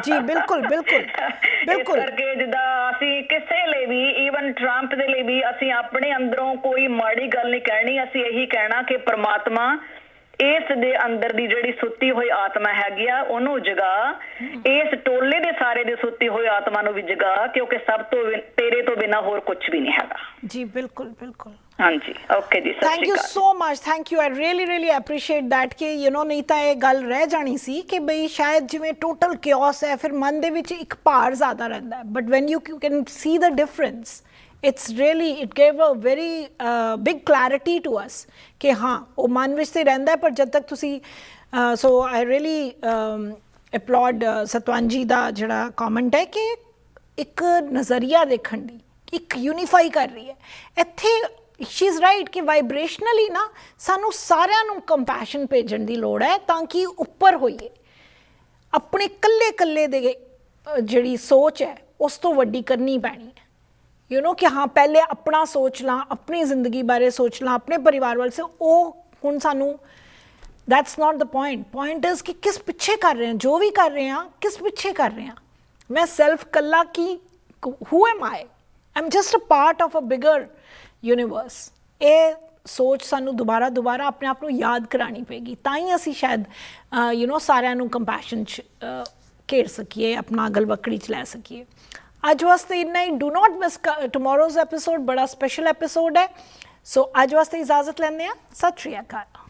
ਜੀ। ਬਿਲਕੁਲ ਬਿਲਕੁਲ ਬਿਲਕੁਲ। ਇਸ ਕਰਕੇ ਜਿੱਦਾਂ ਅਸੀਂ ਕਿਸੇ ਲਈ ਵੀ, ਈਵਨ ਟਰੰਪ ਦੇ ਲਈ ਵੀ, ਅਸੀਂ ਆਪਣੇ ਅੰਦਰੋਂ ਕੋਈ ਮਾੜੀ ਗੱਲ ਨਹੀਂ ਕਹਿਣੀ, ਅਸੀਂ ਇਹੀ ਕਹਿਣਾ ਕਿ ਪਰਮਾਤਮਾ ਇਸ ਦੇ ਅੰਦਰ ਦੀ ਜਿਹੜੀ ਸੁੱਤੀ ਹੋਈ ਆਤਮਾ ਹੈਗੀ ਆ ਉਹਨੂੰ ਜਗਾ, ਇਸ ਟੋਲੇ ਦੇ ਸਾਰੇ ਦੇ ਸੁੱਤੀ ਹੋਈ ਆਤਮਾ ਨੂੰ ਵੀ ਜਗਾ, ਕਿਉਂਕਿ ਸਭ ਤੋਂ ਤੇਰੇ ਤੋਂ ਬਿਨਾਂ ਹੋਰ ਕੁਝ ਵੀ ਨਹੀਂ ਹੈਗਾ ਜੀ। ਬਿਲਕੁਲ ਬਿਲकुल। ਹਾਂਜੀ, ਓਕੇ ਜੀ, thank you so much, thank you. I really appreciate that ਕਿ ਨਹੀਂ ਤਾਂ ਇਹ ਗੱਲ ਰਹਿ ਜਾਣੀ ਸੀ ਕਿ ਬਈ ਸ਼ਾਇਦ ਜਿਵੇਂ ਟੋਟਲ ਕਿਓਸ ਹੈ, ਫਿਰ ਮਨ ਦੇ ਵਿੱਚ ਇੱਕ ਭਾਰ ਜ਼ਿਆਦਾ ਰਹਿੰਦਾ ਹੈ, but when you can see the difference, it's really, it gave a very big clarity to us ਕਿ ਹਾਂ ਉਹ ਮਨ ਵਿੱਚ ਤੇ ਰਹਿੰਦਾ, ਪਰ ਜਦ ਤੱਕ ਤੁਸੀਂ ਸੋ ਆਈ ਰੀਅਲੀ ਅਪਲਾਡ ਸਤਵੰਤ ਦਾ ਜਿਹੜਾ ਕਮੈਂਟ ਹੈ ਕਿ ਇੱਕ ਨਜ਼ਰੀਆ ਦੇਖਣ ਦੀ, ਇੱਕ ਯੂਨੀਫਾਈ ਕਰ ਰਹੀ ਹੈ ਇੱਥੇ। ਸ਼ੀ ਇਜ਼ ਰਾਈਟ ਕਿ ਵਾਈਬ੍ਰੇਸ਼ਨਲੀ ਨਾ ਸਾਨੂੰ ਸਾਰਿਆਂ ਨੂੰ ਕੰਪੈਸ਼ਨ ਭੇਜਣ ਦੀ ਲੋੜ ਹੈ ਤਾਂ ਕਿ ਉੱਪਰ ਹੋਈਏ। ਆਪਣੇ ਇਕੱਲੇ ਦੇ ਜਿਹੜੀ ਸੋਚ ਹੈ ਉਸ ਤੋਂ ਵੱਡੀ ਕਰਨੀ ਪੈਣੀ ਹੈ। ਯੂ نو ਕਿ ਹਾਂ ਪਹਿਲੇ ਆਪਣਾ ਸੋਚ ਲਾਂ, ਆਪਣੀ ਜ਼ਿੰਦਗੀ ਬਾਰੇ ਸੋਚ ਲਾਂ, ਆਪਣੇ ਪਰਿਵਾਰ ਵੱਲ ਸੇ, ਉਹ ਹੁਣ ਸਾਨੂੰ that's not the point. Point is ਕਿ ਕਿਸ ਪਿੱਛੇ ਕਰ ਰਹੇ ਹਾਂ, ਜੋ ਵੀ ਕਰ ਰਹੇ ਹਾਂ ਕਿਸ ਪਿੱਛੇ ਕਰ ਰਹੇ ਹਾਂ. ਮੈਂ ਸੈਲਫ ਕੱਲਾ ਕੀ, who am I? I'm just a part of a bigger universe. ਇਹ ਸੋਚ ਸਾਨੂੰ ਦੁਬਾਰਾ ਆਪਣੇ ਆਪ ਨੂੰ ਯਾਦ ਕਰਾਉਣੀ ਪਏਗੀ, ਤਾਂ ਹੀ ਅਸੀਂ ਸ਼ਾਇਦ ਯੂ نو ਸਾਰਿਆਂ ਨੂੰ ਕੰਪੈਸ਼ਨ 'ਚ ਘੇਰ ਸਕੀਏ, ਆਪਣਾ ਗਲਵੱਕੜੀ 'ਚ ਲੈ ਸਕੀਏ. ਅੱਜ ਵਾਸਤੇ ਇੰਨਾ ਹੀ. ਡੂ ਨਾਟ ਮਿਸ ਟੁਮਾਰੋਜ਼ ਐਪੀਸੋਡ, ਬੜਾ ਸਪੈਸ਼ਲ ਐਪੀਸੋਡ ਹੈ. ਸੋ ਅੱਜ ਵਾਸਤੇ ਇਜਾਜ਼ਤ ਲੈਂਦੇ ਹਾਂ. ਸਤਿ ਸ਼੍ਰੀ ਅਕਾਲ.